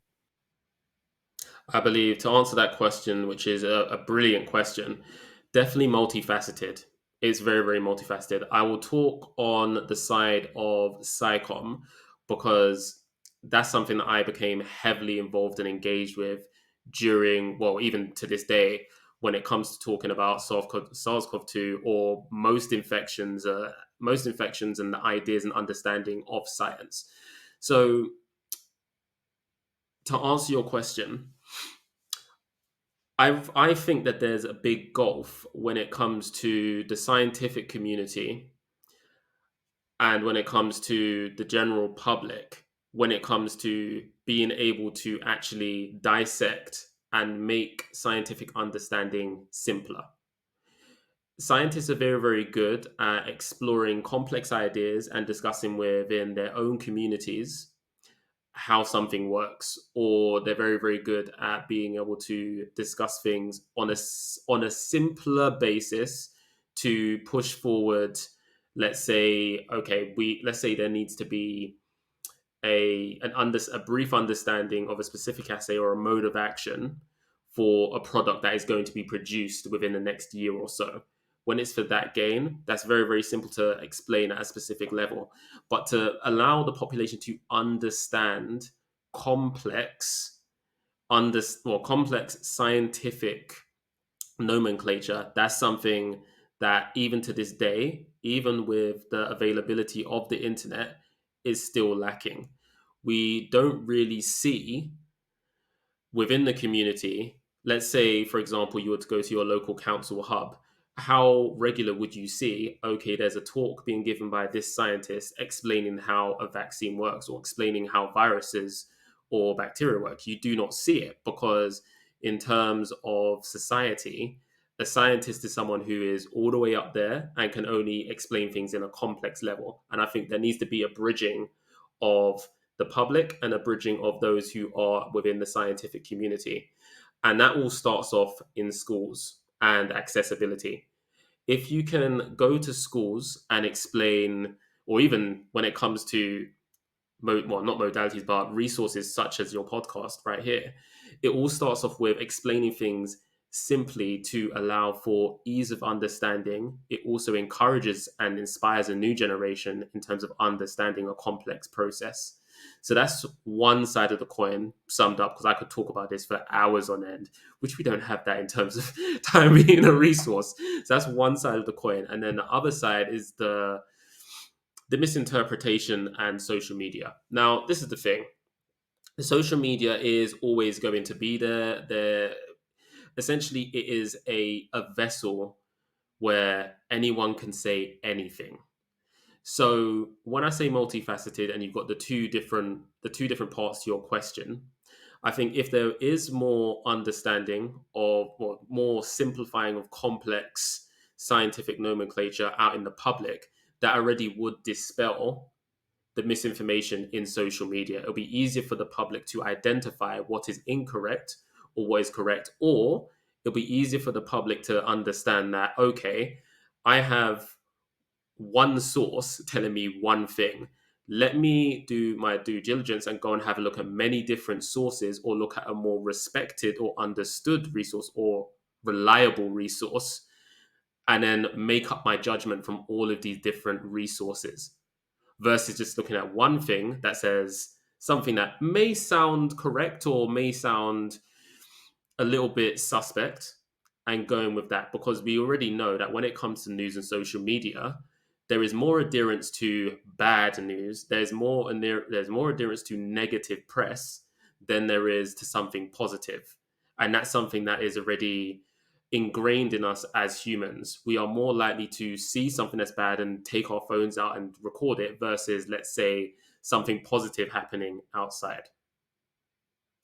I believe to answer that question, which is a brilliant question, definitely multifaceted. It's very, very multifaceted. I will talk on the side of SciComm because that's something that I became heavily involved and engaged with during, well, even to this day, when it comes to talking about SARS-CoV-2 or most infections and the ideas and understanding of science. So to answer your question, I think that there's a big gulf when it comes to the scientific community and when it comes to the general public, when it comes to being able to actually dissect and make scientific understanding simpler. Scientists are very, very good at exploring complex ideas and discussing within their own communities how something works, or they're very, very good at being able to discuss things on a simpler basis to push forward. Let's say, okay, we let's say there needs to be a brief understanding of a specific assay or a mode of action for a product that is going to be produced within the next year or so. When it's for that gain, that's very, very simple to explain at a specific level. But to allow the population to understand complex, complex scientific nomenclature, that's something that even to this day, even with the availability of the internet, is still lacking. We don't really see within the community, let's say, for example, you were to go to your local council hub, how regular would you see, okay, there's a talk being given by this scientist explaining how a vaccine works or explaining how viruses or bacteria work? You do not see it because, in terms of society, a scientist is someone who is all the way up there and can only explain things in a complex level. And I think there needs to be a bridging of the public and a bridging of those who are within the scientific community. And that all starts off in schools and accessibility. If you can go to schools and explain, or even when it comes to well, not modalities, but resources such as your podcast right here, it all starts off with explaining things simply to allow for ease of understanding. It also encourages and inspires a new generation in terms of understanding a complex process. So that's one side of the coin summed up, because I could talk about this for hours on end, which we don't have that in terms of time being a resource. So that's one side of the coin. And then the other side is the misinterpretation and social media. Now, this is the thing. The social media is always going to be there. Essentially, it is a vessel where anyone can say anything. So when I say multifaceted, and you've got the two different parts to your question, I think if there is more understanding of, or more simplifying of complex scientific nomenclature out in the public, that already would dispel the misinformation in social media. It'll be easier for the public to identify what is incorrect or what is correct, or it'll be easier for the public to understand that, okay, I have one source telling me one thing. Let me do my due diligence and go and have a look at many different sources, or look at a more respected or understood resource or reliable resource, and then make up my judgment from all of these different resources, versus just looking at one thing that says something that may sound correct or may sound a little bit suspect, and going with that, because we already know that when it comes to news and social media, there is more adherence to bad news. There's more adherence to negative press than there is to something positive, and that's something that is already ingrained in us as humans. We are more likely to see something that's bad and take our phones out and record it, versus, let's say, something positive happening outside.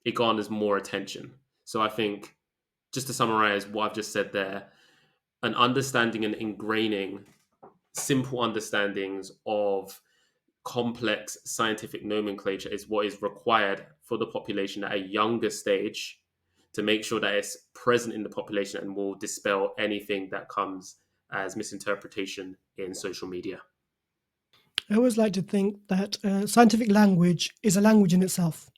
It garners more attention. So I think, just to summarize what I've just said there, an understanding and ingraining simple understandings of complex scientific nomenclature is what is required for the population at a younger stage, to make sure that it's present in the population and will dispel anything that comes as misinterpretation in social media. I always like to think that scientific language is a language in itself.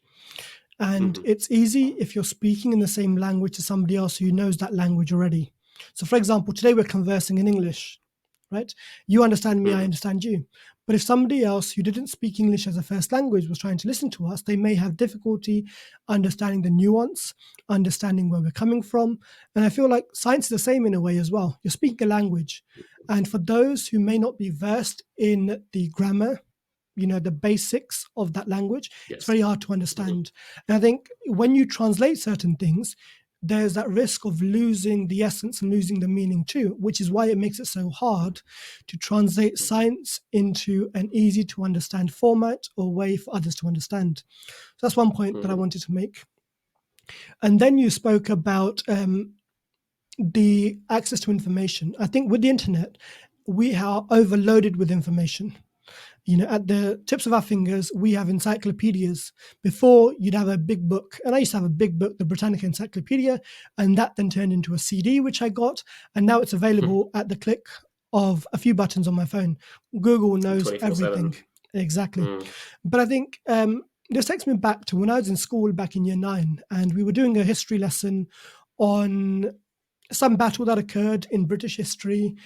And Hmm. it's easy if you're speaking in the same language to somebody else who knows that language already. So, for example, today we're conversing in English, right? You understand me, I Hmm. understand you. But if somebody else who didn't speak English as a first language was trying to listen to us, they may have difficulty understanding the nuance, understanding where we're coming from. And I feel like science is the same in a way as well. You're speaking a language. And for those who may not be versed in the grammar, the basics of that language, it's Yes. very hard to Hmm. understand. And I think when you translate certain things, there's that risk of losing the essence and losing the meaning too, which is why it makes it so hard to translate Hmm. science into an easy to understand format or way for others to understand. So that's one point that I Hmm. wanted to make. And then you spoke about the access to information. I think with the internet, we are overloaded with information. At the tips of our fingers, we have encyclopedias. Before, you'd have a big book, and I used to have a big book, the Britannica Encyclopedia, and that then turned into a CD, which I got, and now it's available at the click of a few buttons on my phone. Google knows 24/7. everything. Exactly. Mm. But I think this takes me back to when I was in school back in year 9, and we were doing a history lesson on some battle that occurred in British history.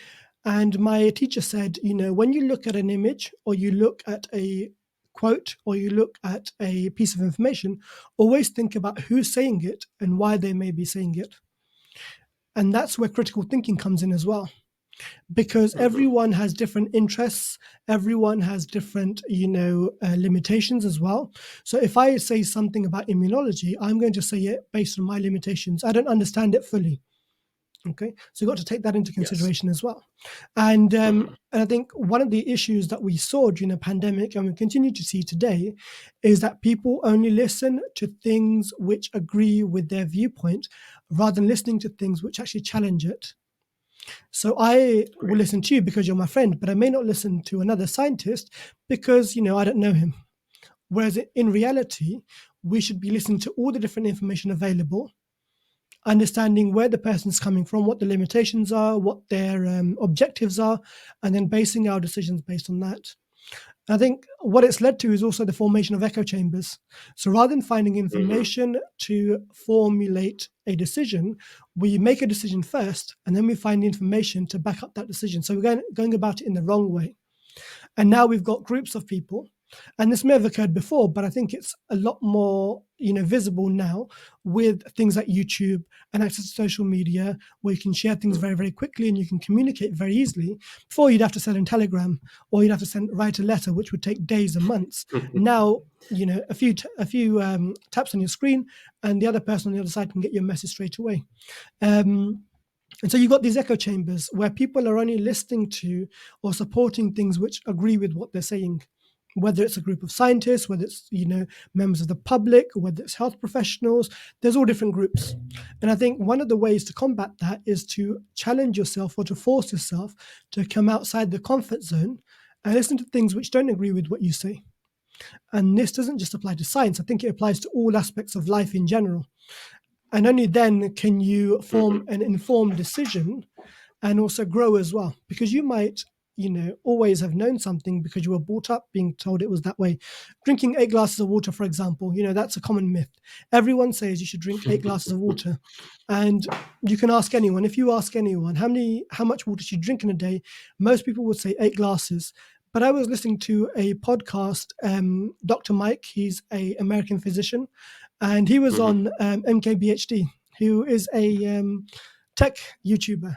And my teacher said, when you look at an image or you look at a quote or you look at a piece of information, always think about who's saying it and why they may be saying it. And that's where critical thinking comes in as well, because Hmm. everyone has different interests, everyone has different, limitations as well. So if I say something about immunology, I'm going to say it based on my limitations. I don't understand it fully. Okay, so you've got to take that into Yes. consideration as well. And Hmm. I think one of the issues that we saw during the pandemic, and we continue to see today, is that people only listen to things which agree with their viewpoint rather than listening to things which actually challenge it. So I will Great. listen to you because you're my friend, but I may not listen to another scientist because, I don't know him. Whereas in reality, we should be listening to all the different information available, understanding where the person's coming from, what the limitations are, what their objectives are, and then basing our decisions based on that. I think what it's led to is also the formation of echo chambers. So rather than finding Hmm. information to formulate a decision, we make a decision first and then we find the information to back up that decision. So we're going about it in the wrong way. And now we've got groups of people, and this may have occurred before, but I think it's a lot more, visible now with things like YouTube and access to social media, where you can share things very, very quickly and you can communicate very easily. Before, you'd have to send in Telegram, or you'd have to write a letter, which would take days and months. Now, a few taps on your screen, and the other person on the other side can get your message straight away. Um, and so you've got these echo chambers where people are only listening to or supporting things which agree with what they're saying, whether it's a group of scientists, whether it's, members of the public, whether it's health professionals. There's all different groups. And I think one of the ways to combat that is to challenge yourself or to force yourself to come outside the comfort zone and listen to things which don't agree with what you say. And this doesn't just apply to science. I think it applies to all aspects of life in general. And only then can you form Hmm. an informed decision and also grow as well. Because you might, always have known something because you were brought up being told it was that way. Drinking 8 glasses of water, for example, that's a common myth. Everyone says you should drink 8 glasses of water. And you can ask anyone, if you ask anyone, how much water should you drink in a day, most people would say 8 glasses. But I was listening to a podcast, Dr. Mike, he's a American physician, and he was Hmm. on MKBHD, who is a tech YouTuber.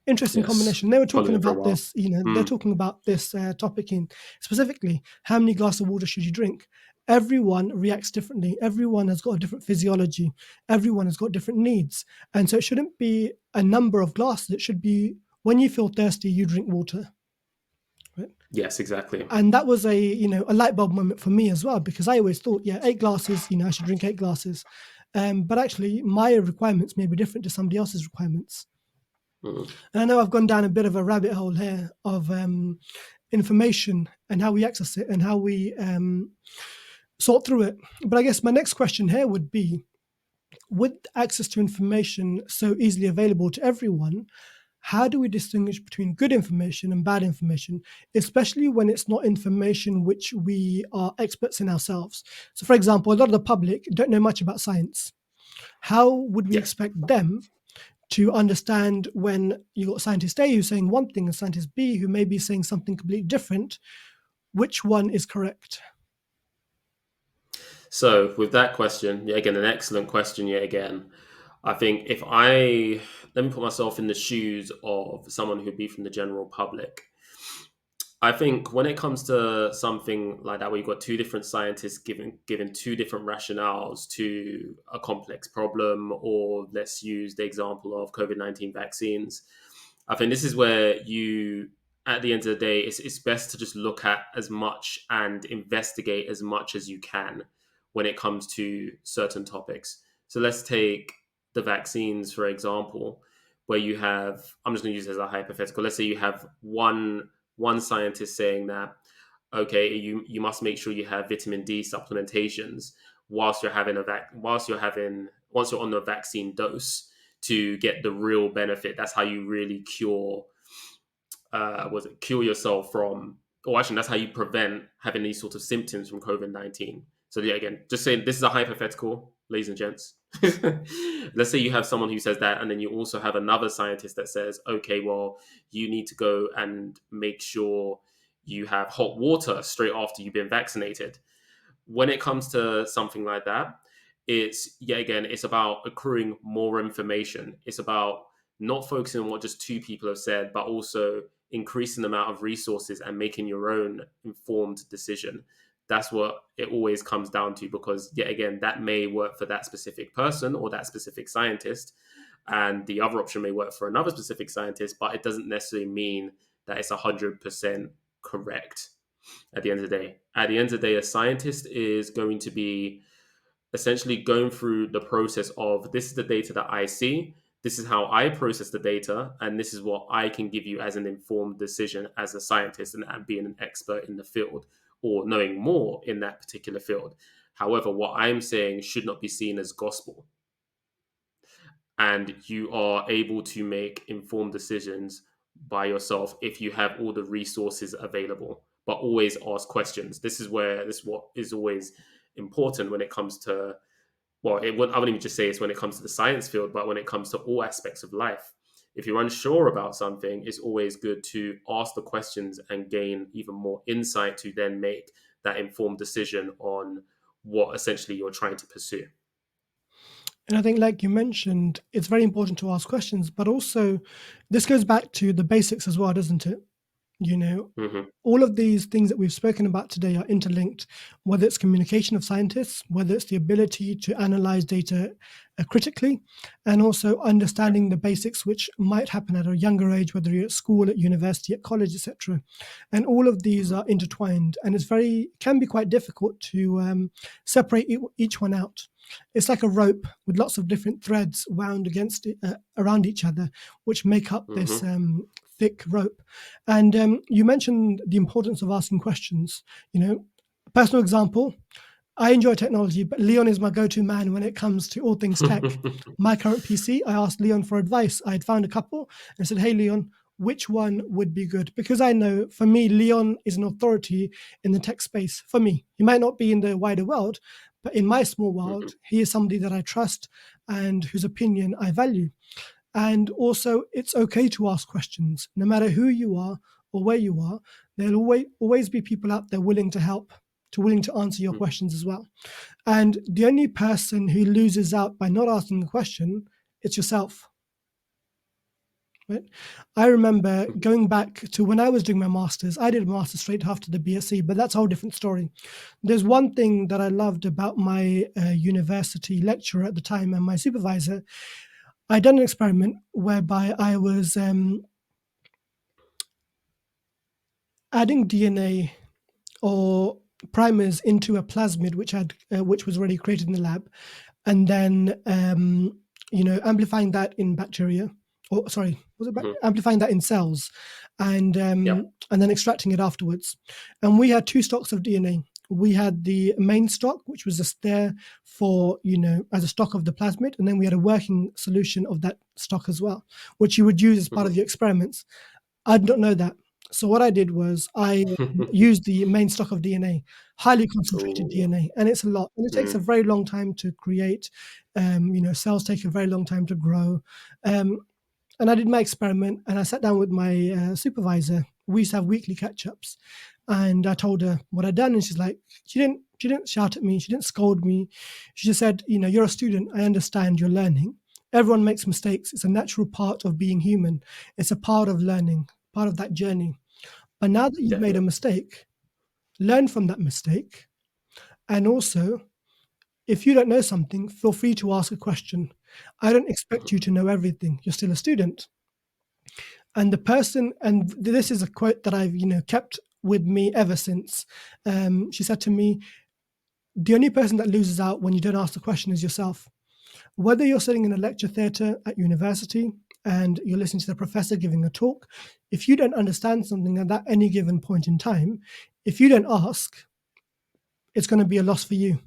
Interesting Yes, combination. They were talking following it for a about while. this, they're Mm. talking about this topic in specifically how many glasses of water should you drink. Everyone reacts differently. Everyone has got a different physiology. Everyone has got different needs. And so it shouldn't be a number of glasses. It should be when you feel thirsty, you drink water. Right? Yes, exactly. And that was a light bulb moment for me as well, because I always thought, yeah, 8 glasses, I should drink 8 glasses. But actually, my requirements may be different to somebody else's requirements. Mm. And I know I've gone down a bit of a rabbit hole here of information and how we access it and how we sort through it. But I guess my next question here would be, with access to information so easily available to everyone, how do we distinguish between good information and bad information, especially when it's not information which we are experts in ourselves? So, for example, a lot of the public don't know much about science. How would we Yeah. expect them to understand when you got scientist A who's saying one thing and scientist B who may be saying something completely different, which one is correct? So with that question, yet again, an excellent question yet again. I think if I let me put myself in the shoes of someone who'd be from the general public. I think when it comes to something like that, where you've got two different scientists giving two different rationales to a complex problem, or let's use the example of COVID-19 vaccines, I think this is where at the end of the day, it's best to just look at as much and investigate as much as you can when it comes to certain topics. So let's take the vaccines, for example, where you have, I'm just going to use it as a hypothetical. Let's say you have one scientist saying that, okay, you must make sure you have vitamin D supplementations whilst you're having once you're on the vaccine dose to get the real benefit. That's how you really cure yourself from, or actually that's how you prevent having these sort of symptoms from COVID-19. So yeah, again, just saying this is a hypothetical, ladies and gents. Let's say you have someone who says that, and then you also have another scientist that says, okay, well, you need to go and make sure you have hot water straight after you've been vaccinated. When it comes to something like that, it's yet again, it's about accruing more information. It's about not focusing on what just two people have said, but also increasing the amount of resources and making your own informed decision. That's what it always comes down to, because yet again, that may work for that specific person or that specific scientist, and the other option may work for another specific scientist, but it doesn't necessarily mean that it's 100% correct at the end of the day. At the end of the day, a scientist is going to be essentially going through the process of, this is the data that I see, this is how I process the data, and this is what I can give you as an informed decision as a scientist and being an expert in the field or knowing more in that particular field. However, what I'm saying should not be seen as gospel. And you are able to make informed decisions by yourself if you have all the resources available. but always ask questions. This is what is always important when it comes to, well, I wouldn't even just say it's when it comes to the science field, but when it comes to all aspects of life. If you're unsure about something, it's always good to ask the questions and gain even more insight to then make that informed decision on what essentially you're trying to pursue. And I think, like you mentioned, it's very important to ask questions, but also this goes back to the basics as well, doesn't it? You know, Hmm. all of these things that we've spoken about today are interlinked, whether it's communication of scientists, whether it's the ability to analyze data critically, and also understanding the basics, which might happen at a younger age, whether you're at school, at university, at college, etc. And all of these are intertwined, and it's very can be quite difficult to separate each one out. It's like a rope with lots of different threads wound against it, around each other, which make up this Hmm. thick rope. And you mentioned the importance of asking questions. You know, personal example, I enjoy technology, but Leon is my go-to man when it comes to all things tech. My current PC, I asked Leon for advice. I had found a couple and I said, "Hey, Leon, which one would be good?" Because I know for me, Leon is an authority in the tech space. For me, he might not be in the wider world, but in my small Hmm. world, he is somebody that I trust and whose opinion I value. And also, it's okay to ask questions, no matter who you are or where you are. There'll always be people out there willing to help, to willing to answer your questions as well. And the only person who loses out by not asking a question, it's yourself. Right? I remember going back to when I was doing my masters. I did a master's straight after the BSc, but that's a whole different story. There's one thing that I loved about my university lecturer at the time and my supervisor. I'd done an experiment whereby I was adding DNA or primers into a plasmid which was already created in the lab, and then amplifying that in bacteria, or sorry, was it Hmm. amplifying that in cells, Yep. and then extracting it afterwards. And we had two stocks of DNA. We had the main stock, which was just there for, as a stock of the plasmid, and then we had a working solution of that stock as well, which you would use as part Hmm. of your experiments. I did not know that. So what I did was I used the main stock of DNA, highly concentrated Ooh. DNA, and it's a lot, and it takes a Mm. very long time to create. Cells take a very long time to grow. Um, and I did my experiment, and I sat down with my supervisor. We used to have weekly catch-ups, and I told her what I'd done, and she's like, she didn't shout at me, she didn't scold me. She just said, "You're a student. I understand you're learning. Everyone makes mistakes. It's a natural part of being human. It's a part of learning, part of that journey. But now that you've made a Definitely. mistake, learn from that mistake, and also, if you don't know something, feel free to ask a question. I don't expect you Mhm. to know everything. You're still a student." And the person, and this is a quote that I've kept with me ever since. She said to me, "The only person that loses out when you don't ask the question is yourself. Whether you're sitting in a lecture theatre at university and you're listening to the professor giving a talk, if you don't understand something at that any given point in time, if you don't ask, it's going to be a loss for you,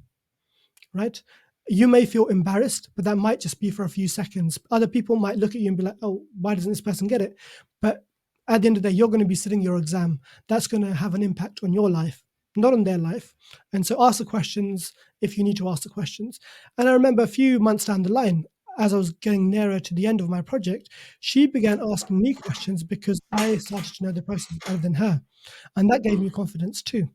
right? You may feel embarrassed, but that might just be for a few seconds. Other people might look at you and be like, "Oh, why doesn't this person get it?" But at the end of the day, you're going to be sitting your exam. That's going to have an impact on your life, not on their life. And so ask the questions if you need to ask the questions. And I remember a few months down the line, as I was getting nearer to the end of my project, she began asking me questions because I started to know the process better than her. And that gave Mm. me confidence too,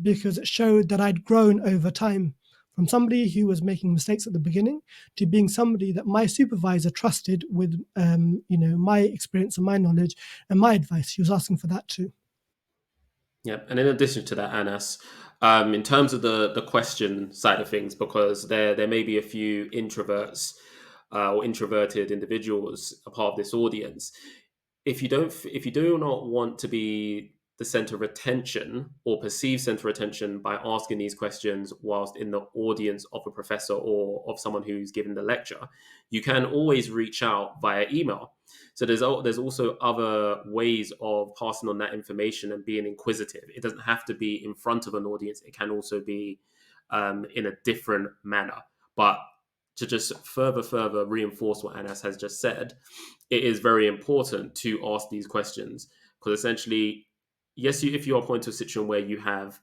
because it showed that I'd grown over time from somebody who was making mistakes at the beginning to being somebody that my supervisor trusted with, my experience and my knowledge and my advice. He was asking for that too. Yeah, and in addition to that, Anas, in terms of the question side of things, because there may be a few introverts or introverted individuals a part of this audience. If you do not want to be the center of attention or perceived center of attention by asking these questions whilst in the audience of a professor or of someone who's giving the lecture, you can always reach out via email. So there's also other ways of passing on that information and being inquisitive. It doesn't have to be in front of an audience. It can also be in a different manner. But to just further reinforce what Anas has just said, it is very important to ask these questions because essentially yes, if you are pointing to a situation where you have,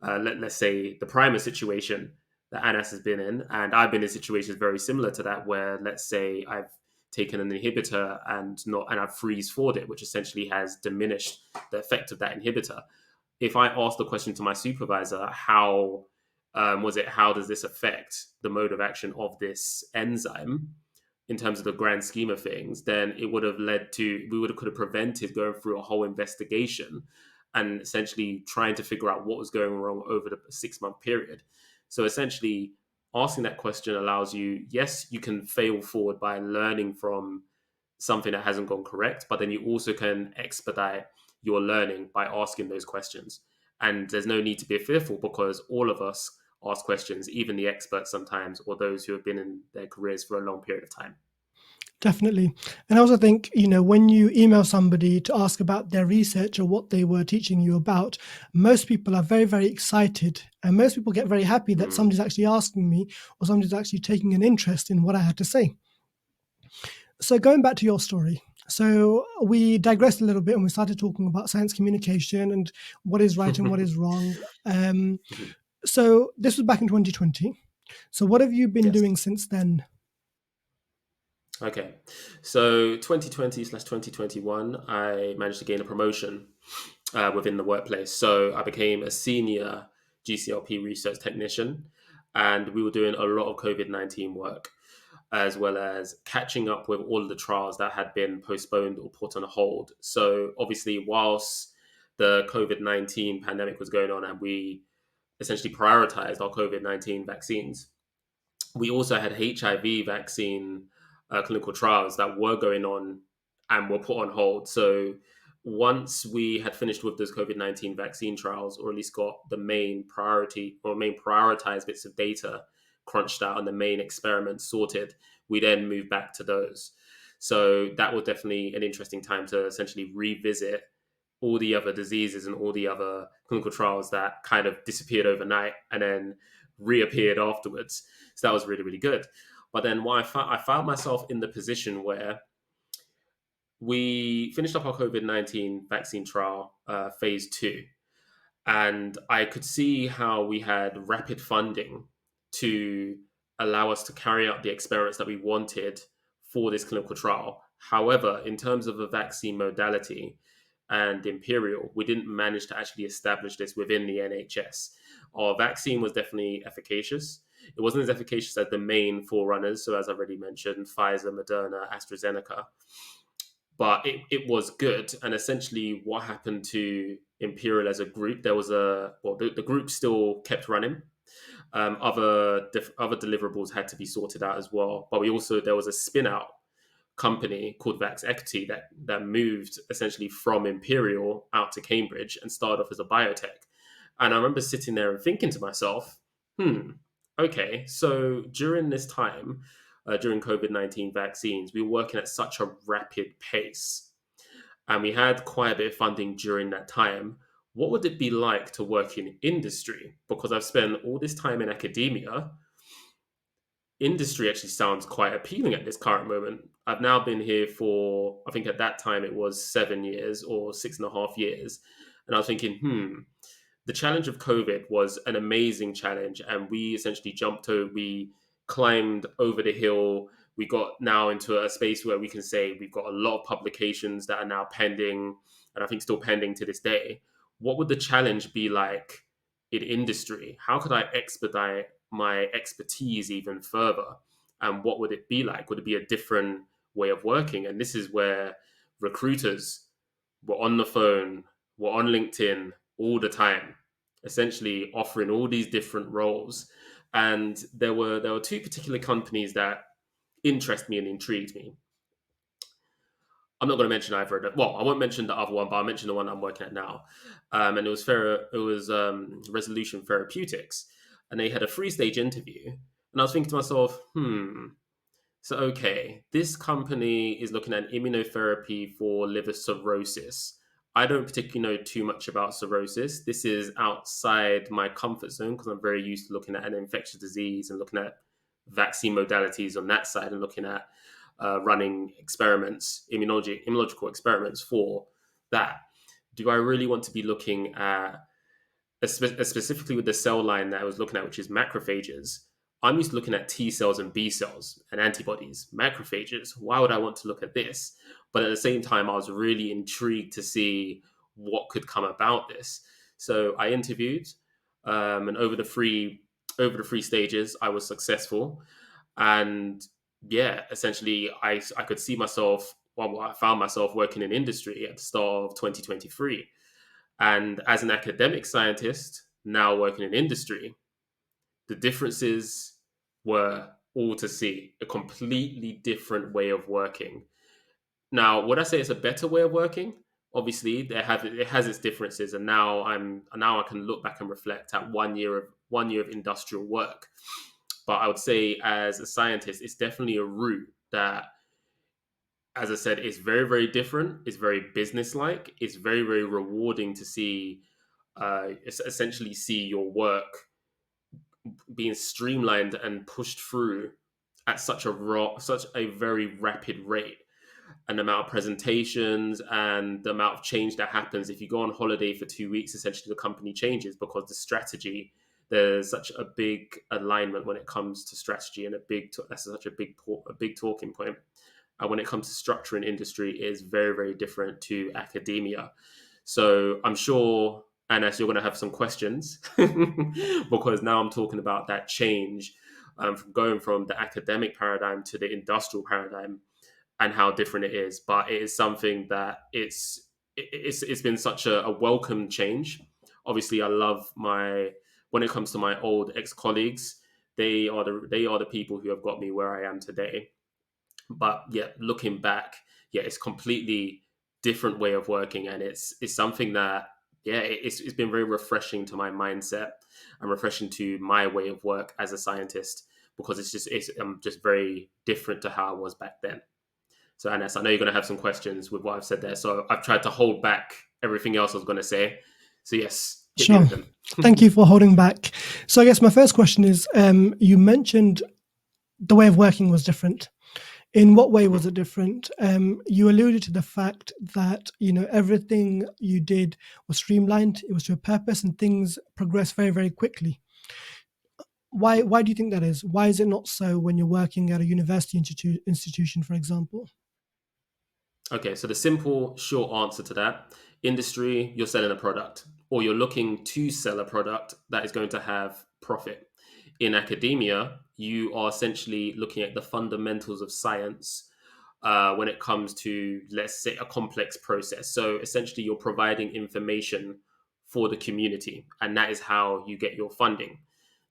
let's say, the primer situation that Anas has been in, and I've been in situations very similar to that, where let's say I've taken an inhibitor and I've freeze thawed it, which essentially has diminished the effect of that inhibitor. If I ask the question to my supervisor, how does this affect the mode of action of this enzyme in terms of the grand scheme of things, then it would have led to we would have could have prevented going through a whole investigation and essentially trying to figure out what was going wrong over the 6 month period. So essentially, asking that question allows you, yes, you can fail forward by learning from something that hasn't gone correct, but then you also can expedite your learning by asking those questions. And there's no need to be fearful because all of us ask questions, even the experts sometimes, or those who have been in their careers for a long period of time. Definitely. And I also think, when you email somebody to ask about their research or what they were teaching you about, most people are very, very excited. And most people get very happy that Mm. somebody's actually asking me or somebody's actually taking an interest in what I had to say. So going back to your story, so we digressed a little bit and we started talking about science communication and what is right and what is wrong. So this was back in 2020. So what have you been Yes. doing since then? Okay. So 2020/2021, I managed to gain a promotion within the workplace. So I became a senior GCLP research technician, and we were doing a lot of COVID-19 work, as well as catching up with all of the trials that had been postponed or put on hold. So obviously, whilst the COVID-19 pandemic was going on and we essentially prioritized our COVID-19 vaccines, we also had HIV vaccine clinical trials that were going on and were put on hold. So once we had finished with those COVID-19 vaccine trials, or at least got the main priority or main prioritized bits of data crunched out and the main experiments sorted, we then moved back to those. So that was definitely an interesting time to essentially revisit all the other diseases and all the other clinical trials that kind of disappeared overnight and then reappeared afterwards. So that was really, really good. But then I found myself in the position where we finished up our COVID-19 vaccine trial, phase two, and I could see how we had rapid funding to allow us to carry out the experiments that we wanted for this clinical trial. However, in terms of the vaccine modality and Imperial, we didn't manage to actually establish this within the NHS. Our vaccine was definitely efficacious. It wasn't as efficacious as the main forerunners. So, as I've already mentioned, Pfizer, Moderna, AstraZeneca, but it was good. And essentially, what happened to Imperial as a group, the group still kept running. Other deliverables had to be sorted out as well. But there was a spin out company called Vax Equity that moved essentially from Imperial out to Cambridge and started off as a biotech. And I remember sitting there and thinking to myself, okay, so during this time, during COVID-19 vaccines, we were working at such a rapid pace and we had quite a bit of funding during that time. What would it be like to work in industry? Because I've spent all this time in academia, industry actually sounds quite appealing at this current moment. I've now been here for, I think at that time it was 7 years or 6.5 years. And I was thinking, the challenge of COVID was an amazing challenge. And we climbed over the hill. We got now into a space where we can say we've got a lot of publications that are now pending, and I think still pending to this day. What would the challenge be like in industry? How could I expedite my expertise even further? And what would it be like? Would it be a different way of working? And this is where recruiters were on the phone, were on LinkedIn all the time, essentially offering all these different roles. And there were two particular companies that interest me and intrigued me. I'm not going to mention either of them. Well, I won't mention the other one, but I'll mention the one I'm working at now. And it was Resolution Therapeutics, and they had a 3 stage interview. And I was thinking to myself, so okay, this company is looking at immunotherapy for liver cirrhosis. I don't particularly know too much about cirrhosis. This is outside my comfort zone because I'm very used to looking at an infectious disease and looking at vaccine modalities on that side and looking at running experiments, immunological experiments for that. do I really want to be looking at, specifically with the cell line that I was looking at, which is macrophages? I'm used to looking at T cells and B cells and antibodies. Macrophages, why would I want to look at this? But at the same time, I was really intrigued to see what could come about this. So I interviewed, and over the three stages, I was successful, and yeah, essentially, I could see myself. Well, I found myself working in industry at the start of 2023, and as an academic scientist now working in industry, the differences were all to see. A completely different way of working. Now, would I say it's a better way of working? Obviously, it has its differences, and now I can look back and reflect at 1 year of industrial work. But I would say, as a scientist, it's definitely a route that, as I said, is very, very different. It's very business-like. It's very, very rewarding to see, essentially see your work being streamlined and pushed through at such a very rapid rate. And the amount of presentations and the amount of change that happens if you go on holiday for 2 weeks, essentially the company changes because the strategy, there's such a big alignment when it comes to strategy, and that's such a big talking point. And when it comes to structure in industry, it is very, very different to academia. So I'm sure, Anas, you're going to have some questions because now I'm talking about that change, from going from the academic paradigm to the industrial paradigm, and how different it is. But it is something that it's been such a welcome change. Obviously, I love my when it comes to my old ex colleagues. They are the people who have got me where I am today. But yeah, looking back, yeah, it's completely different way of working, and it's something that, yeah, it's been very refreshing to my mindset and refreshing to my way of work as a scientist, because it's just very different to how I was back then. So, Anas, I know you're going to have some questions with what I've said there. So I've tried to hold back everything else I was going to say. So, yes, hit me Sure. with them. Thank you for holding back. So I guess my first question is, you mentioned the way of working was different. In what way was Mhm. it different? You alluded to the fact that everything you did was streamlined. It was to a purpose, and things progressed very, very quickly. Why do you think that is? Why is it not so when you're working at a university institution, for example? Okay, so the simple, short answer to that: industry, you're selling a product, or you're looking to sell a product that is going to have profit. In academia, you are essentially looking at the fundamentals of science, when it comes to, let's say, a complex process. So essentially, you're providing information for the community, and that is how you get your funding.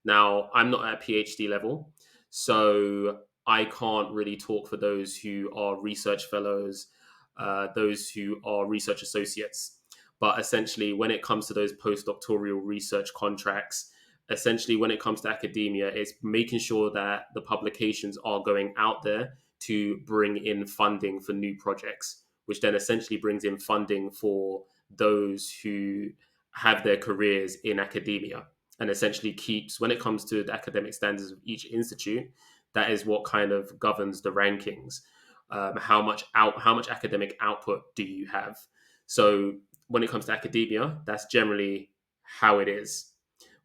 Now, I'm not at PhD level, so I can't really talk for those who are research fellows, those who are research associates. But essentially, when it comes to those postdoctoral research contracts, essentially, when it comes to academia, it's making sure that the publications are going out there to bring in funding for new projects, which then essentially brings in funding for those who have their careers in academia, and essentially keeps, when it comes to the academic standards of each institute, that is what kind of governs the rankings. How much academic output do you have? So when it comes to academia, that's generally how it is.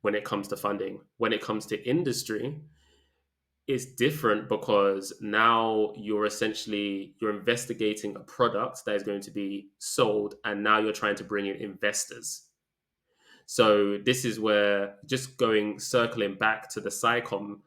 When it comes to funding, when it comes to industry, it's different because now you're investigating a product that is going to be sold, and now you're trying to bring in investors. So this is where, just going circling back to the SciComm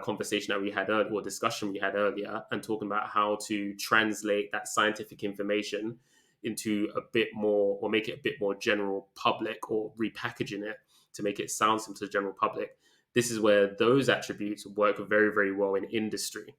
conversation that we had earlier, or discussion we had earlier, and talking about how to translate that scientific information into a bit more, or make it a bit more general public, or repackaging it to make it sound simple to the general public. This is where those attributes work very, very well in industry,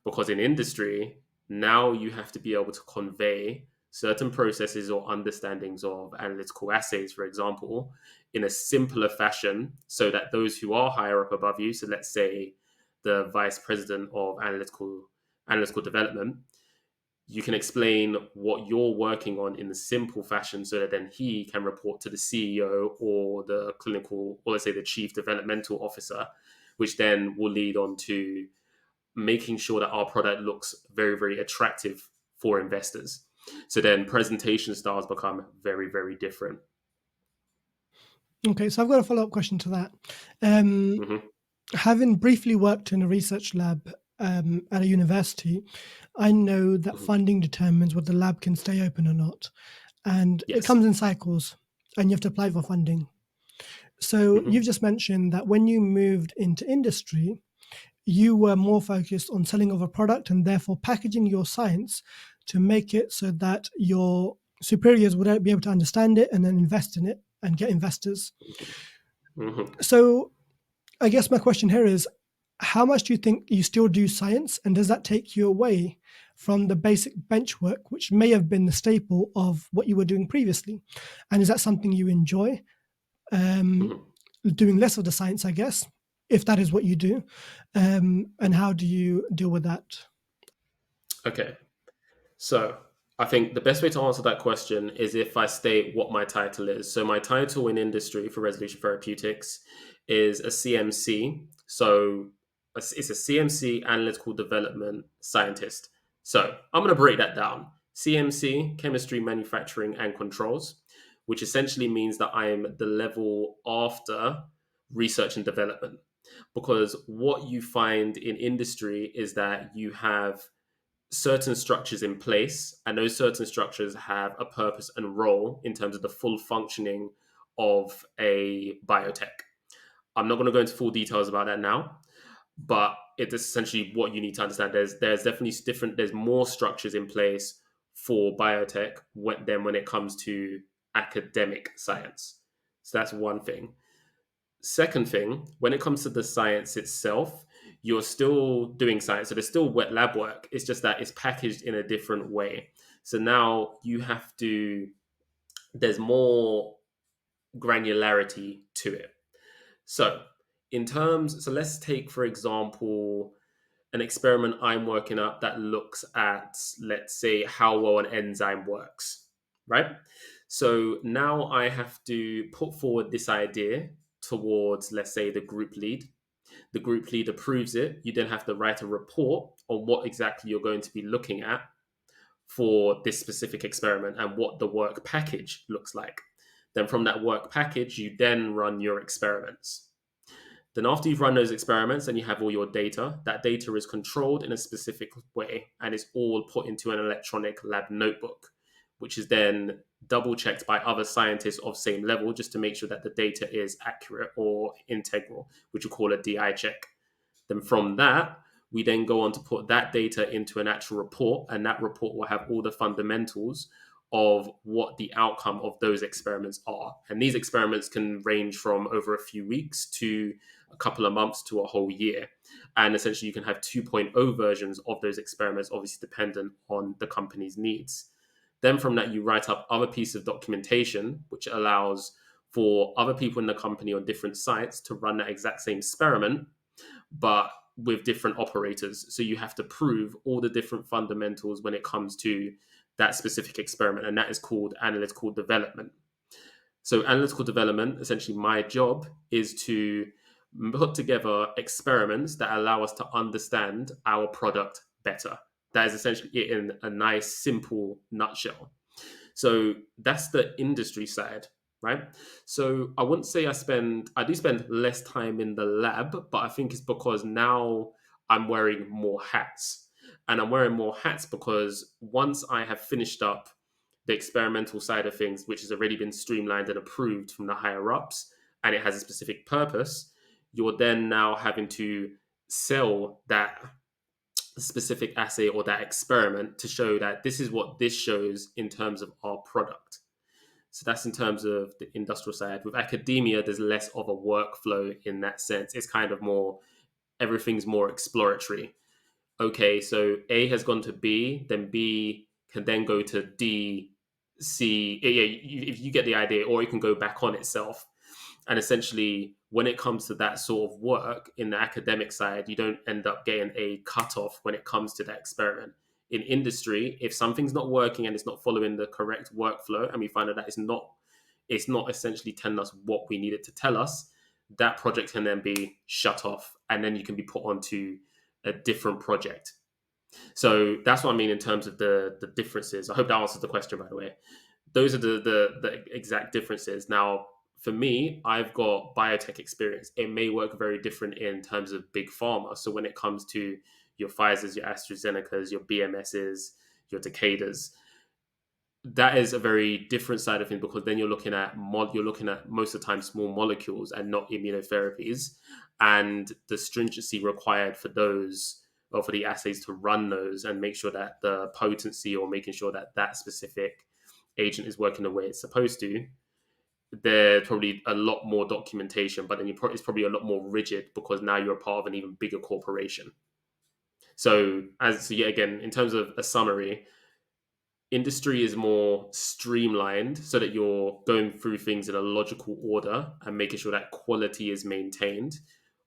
because in industry, now you have to be able to convey certain processes or understandings of analytical assays, for example, in a simpler fashion, so that those who are higher up above you, so let's say the vice president of analytical development, you can explain what you're working on in a simple fashion, so that then he can report to the CEO or the clinical, or let's say the chief developmental officer, which then will lead on to making sure that our product looks very, very attractive for investors. So then presentation styles become very, very different. Okay, so I've got a follow-up question to that. Um, Hmm. Having briefly worked in a research lab at a university, I know that Hmm. funding determines whether the lab can stay open or not. And it Yes. comes in cycles, and you have to apply for funding. So you've Hmm. just mentioned that when you moved into industry, you were more focused on selling of a product and therefore packaging your science to make it so that your superiors would be able to understand it and then invest in it and get investors. Hmm. So I guess my question here is, how much do you think you still do science, and does that take you away from the basic bench work, which may have been the staple of what you were doing previously? And is that something you enjoy? Um, Hmm. Doing less of the science, I guess, if that is what you do. And how do you deal with that? Okay. So I think the best way to answer that question is if I state what my title is. So my title in industry for Resolution Therapeutics is a CMC. So it's a CMC analytical development scientist. So I'm going to break that down. CMC, chemistry, manufacturing, and controls, which essentially means that I'm the level after research and development. Because what you find in industry is that you have certain structures in place, and those certain structures have a purpose and role in terms of the full functioning of a biotech. I'm not going to go into full details about that now, but it is essentially what you need to understand. There's definitely different. There's more structures in place for biotech than when it comes to academic science. So that's one thing. Second thing, when it comes to the science itself, you're still doing science. So there's still wet lab work. It's just that it's packaged in a different way. So now you have to, there's more granularity to it. So, so let's take, for example, an experiment I'm working up that looks at, let's say, how well an enzyme works, right? So now I have to put forward this idea towards, let's say, the group lead. The group lead approves it. You then have to write a report on what exactly you're going to be looking at for this specific experiment and what the work package looks like. Then from that work package, you then run your experiments. Then, after you've run those experiments and you have all your data, that data is controlled in a specific way and is all put into an electronic lab notebook, which is then double checked by other scientists of same level just to make sure that the data is accurate or integral, which we call a DI check. Then, from that, we then go on to put that data into an actual report, and that report will have all the fundamentals of what the outcome of those experiments are. And these experiments can range from over a few weeks to a couple of months to a whole year. And essentially, you can have 2.0 versions of those experiments, obviously dependent on the company's needs. Then from that, you write up other pieces of documentation, which allows for other people in the company on different sites to run that exact same experiment, but with different operators. So you have to prove all the different fundamentals when it comes to that specific experiment, and that is called analytical development. So, analytical development, essentially, my job is to put together experiments that allow us to understand our product better. That is essentially it in a nice, simple nutshell. So that's the industry side, right? So I wouldn't say I do spend less time in the lab, but I think it's because now I'm wearing more hats. And I'm wearing more hats because once I have finished up the experimental side of things, which has already been streamlined and approved from the higher ups, and it has a specific purpose, you're then now having to sell that specific assay or that experiment to show that this is what this shows in terms of our product. So that's in terms of the industrial side. With academia, there's less of a workflow in that sense. It's kind of more, everything's more exploratory. Okay, so A has gone to B, then B can then go to D, C. Yeah, if you get the idea, or it can go back on itself. And essentially, when it comes to that sort of work in the academic side, you don't end up getting a cutoff when it comes to that experiment. In industry, if something's not working and it's not following the correct workflow, and we find out that it's not essentially telling us what we need it to tell us, that project can then be shut off, and then you can be put onto a different project. So that's what I mean in terms of the differences. I hope that answers the question, by the way. Those are the exact differences. Now, for me, I've got biotech experience. It may work very different in terms of big pharma. So when it comes to your Pfizer's, your AstraZeneca's, your BMS's, your Takeda's, that is a very different side of things because then you're looking at most of the time small molecules and not immunotherapies, and the stringency required for those or for the assays to run those and make sure that the potency or making sure that that specific agent is working the way it's supposed to. There's probably a lot more documentation, but then it's probably a lot more rigid because now you're a part of an even bigger corporation. So yet again, in terms of a summary, industry is more streamlined so that you're going through things in a logical order and making sure that quality is maintained.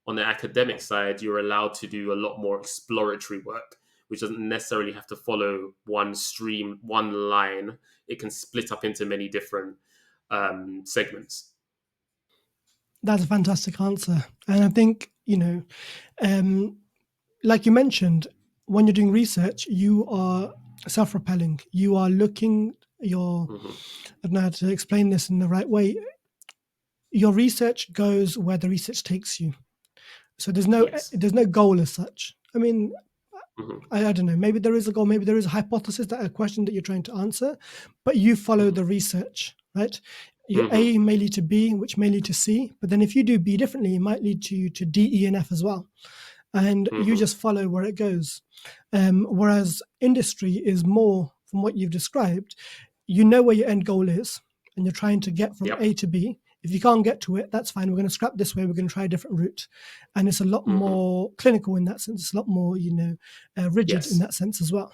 On the academic side, you're allowed to do a lot more exploratory work, which doesn't necessarily have to follow one stream, one line. It can split up into many different segments. That's a fantastic answer. And I think, um, like you mentioned, when you're doing research, you are self-propelling. You are looking your Hmm. I don't know how to explain this in the right way. Your research goes where the research takes you. So Yes. there's no goal as such. I mean, Hmm. I don't know. Maybe there is a goal. Maybe there is a hypothesis, that a question that you're trying to answer, but you follow Hmm. the research, right? Your Hmm. A may lead to B, which may lead to C. But then if you do B differently, it might lead to D, E, and F as well. And you Hmm. just follow where it goes. Whereas industry is more, from what you've described, you know where your end goal is, and you're trying to get from Yep. A to B. If you can't get to it, that's fine. We're going to scrap this way. We're going to try a different route, and it's a lot Hmm. more clinical in that sense. It's a lot more, rigid in Yes. that sense as well.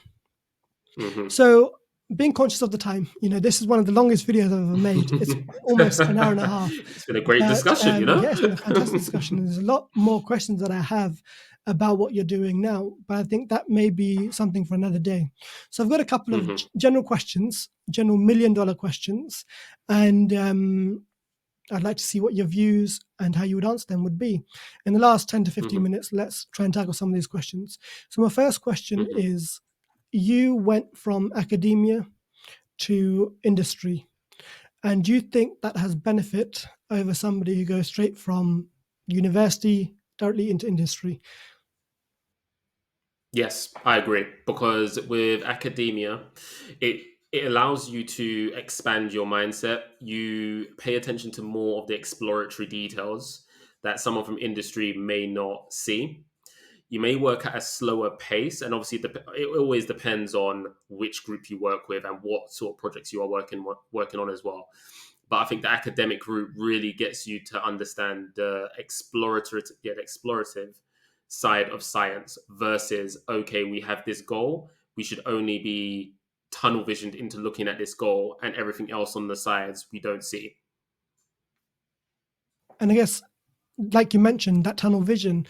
Hmm. So, being conscious of the time, this is one of the longest videos I've ever made. It's almost an hour and a half. It's been a great But discussion, you know? yeah, it's been a fantastic discussion. There's a lot more questions that I have about what you're doing now, but I think that may be something for another day. So I've got a couple of Hmm. general questions, general $1 million questions, and I'd like to see what your views and how you would answer them would be. In the last 10 to 15 Hmm. minutes, let's try and tackle some of these questions. So my first question Hmm. is, you went from academia to industry, and do you think that has benefit over somebody who goes straight from university directly into industry? Yes, I agree. Because with academia, it it allows you to expand your mindset. You pay attention to more of the exploratory details that someone from industry may not see. You may work at a slower pace, and obviously, it always depends on which group you work with and what sort of projects you are working on as well. But I think the academic route really gets you to understand the explorative side of science versus, okay, we have this goal, we should only be tunnel visioned into looking at this goal, and everything else on the sides we don't see. And I guess, like you mentioned, that tunnel vision,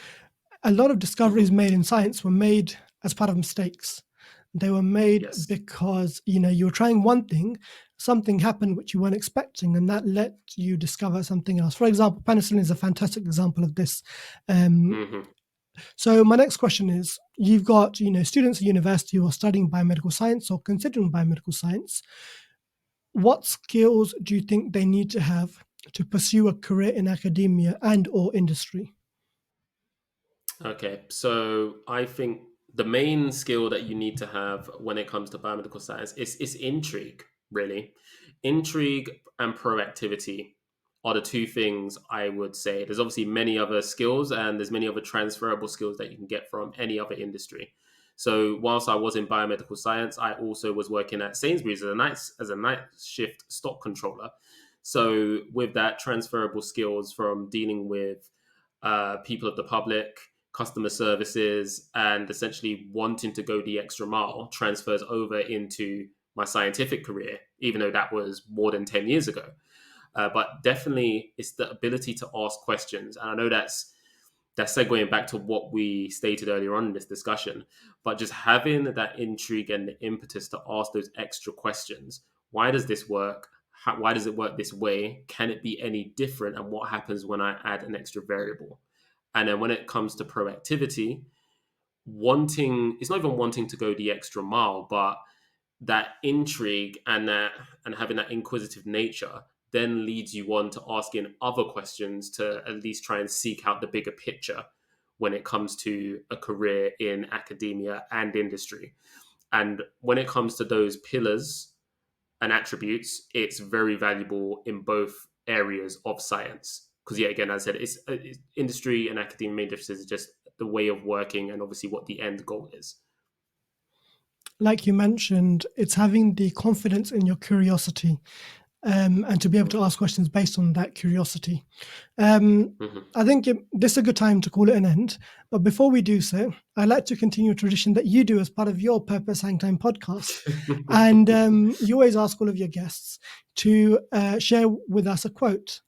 a lot of Hmm. discoveries made in science were made as part of mistakes. They were made Yes. because you were trying one thing, something happened which you weren't expecting, and that let you discover something else. For example, penicillin is a fantastic example of this. Um, Hmm. so my next question is: you've got students at university who are studying biomedical science or considering biomedical science. What skills do you think they need to have to pursue a career in academia and or industry? Okay, so I think the main skill that you need to have when it comes to biomedical science is intrigue, really. Intrigue and proactivity are the two things I would say. There's obviously many other skills and there's many other transferable skills that you can get from any other industry. So whilst I was in biomedical science, I also was working at Sainsbury's as a night shift stock controller. So with that, transferable skills from dealing with people of the public, customer services, and essentially wanting to go the extra mile transfers over into my scientific career, even though that was more than 10 years ago. But definitely, it's the ability to ask questions. And I know that's segueing back to what we stated earlier on in this discussion, but just having that intrigue and the impetus to ask those extra questions. Why does this work? Why does it work this way? Can it be any different? And what happens when I add an extra variable? And then when it comes to proactivity, wanting, it's not even wanting to go the extra mile, but that intrigue and having that inquisitive nature then leads you on to asking other questions to at least try and seek out the bigger picture when it comes to a career in academia and industry. And when it comes to those pillars and attributes, it's very valuable in both areas of science. Because, yeah, again, as I said, it's industry and academia main differences is just the way of working and obviously what the end goal is. Like you mentioned, it's having the confidence in your curiosity, and to be able to ask questions based on that curiosity. I think this is a good time to call it an end. But before we do so, I'd like to continue a tradition that you do as part of your Purpose Hang Time podcast. And you always ask all of your guests to share with us a quote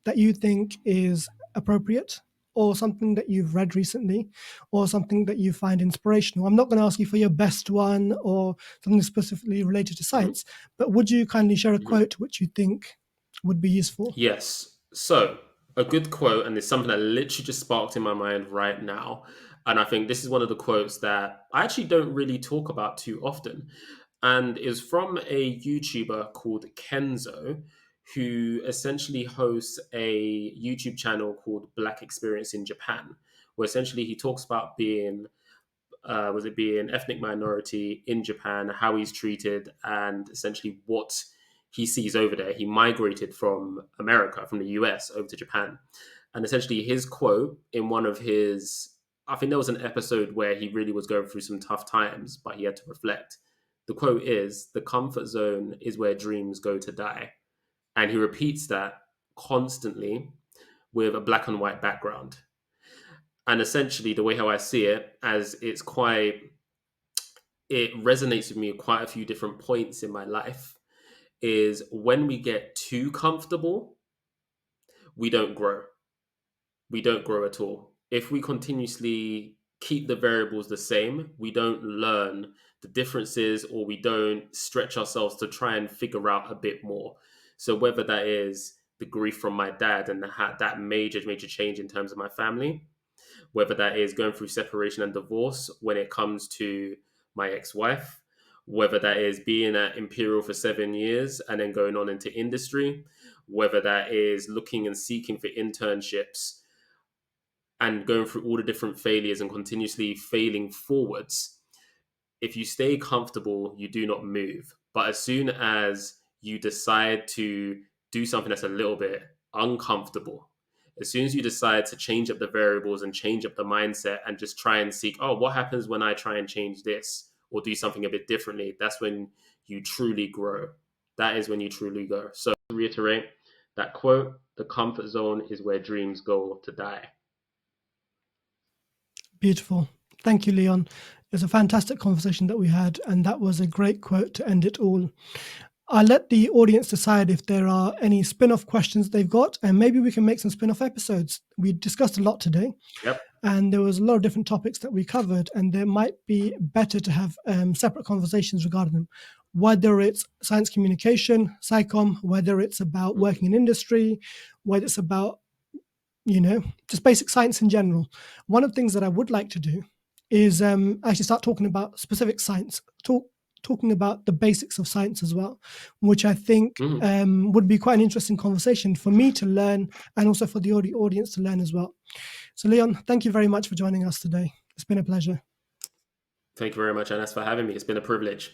that you think is appropriate, or something that you've read recently, or something that you find inspirational. I'm not going to ask you for your best one or something specifically related to science, but would you kindly share a quote which you think would be useful? Yes. So, a good quote, and it's something that literally just sparked in my mind right now. And I think this is one of the quotes that I actually don't really talk about too often. And is from a YouTuber called Kenzo, who essentially hosts a YouTube channel called Black Experience in Japan, where essentially he talks about being was it being ethnic minority in Japan, how he's treated, and essentially what he sees over there. He migrated from America, from the US, over to Japan. And essentially, his quote in one of his, I think there was an episode where he really was going through some tough times, but he had to reflect. The quote is, "The comfort zone is where dreams go to die." And he repeats that constantly with a black and white background. And essentially, the way how I see it, as it resonates with me at quite a few different points in my life, is when we get too comfortable, we don't grow. We don't grow at all. If we continuously keep the variables the same, we don't learn the differences, or we don't stretch ourselves to try and figure out a bit more. So whether that is the grief from my dad and that major change in terms of my family, whether that is going through separation and divorce when it comes to my ex-wife, whether that is being at Imperial for 7 years and then going on into industry, whether that is looking and seeking for internships and going through all the different failures and continuously failing forwards. If you stay comfortable, you do not move. But as soon as you decide to do something that's a little bit uncomfortable, as soon as you decide to change up the variables and change up the mindset and just try and seek, oh, what happens when I try and change this or do something a bit differently? That's when you truly grow. That is when you truly grow. So to reiterate that quote, the comfort zone is where dreams go to die. Beautiful. Thank you, Leon. It's a fantastic conversation that we had, and that was a great quote to end it all. I'll let the audience decide if there are any spin-off questions they've got, and maybe we can make some spin-off episodes. We discussed a lot today, Yep. and there was a lot of different topics that we covered, and there might be better to have separate conversations regarding them, whether it's science communication, SciComm, whether it's about working in industry, whether it's about, just basic science in general. One of the things that I would like to do is actually start talking about specific science, talking about the basics of science as well, which I think would be quite an interesting conversation for me to learn, and also for the audience to learn as well. So, Leon, thank you very much for joining us today. It's been a pleasure. Thank you very much, Anas, for having me. It's been a privilege.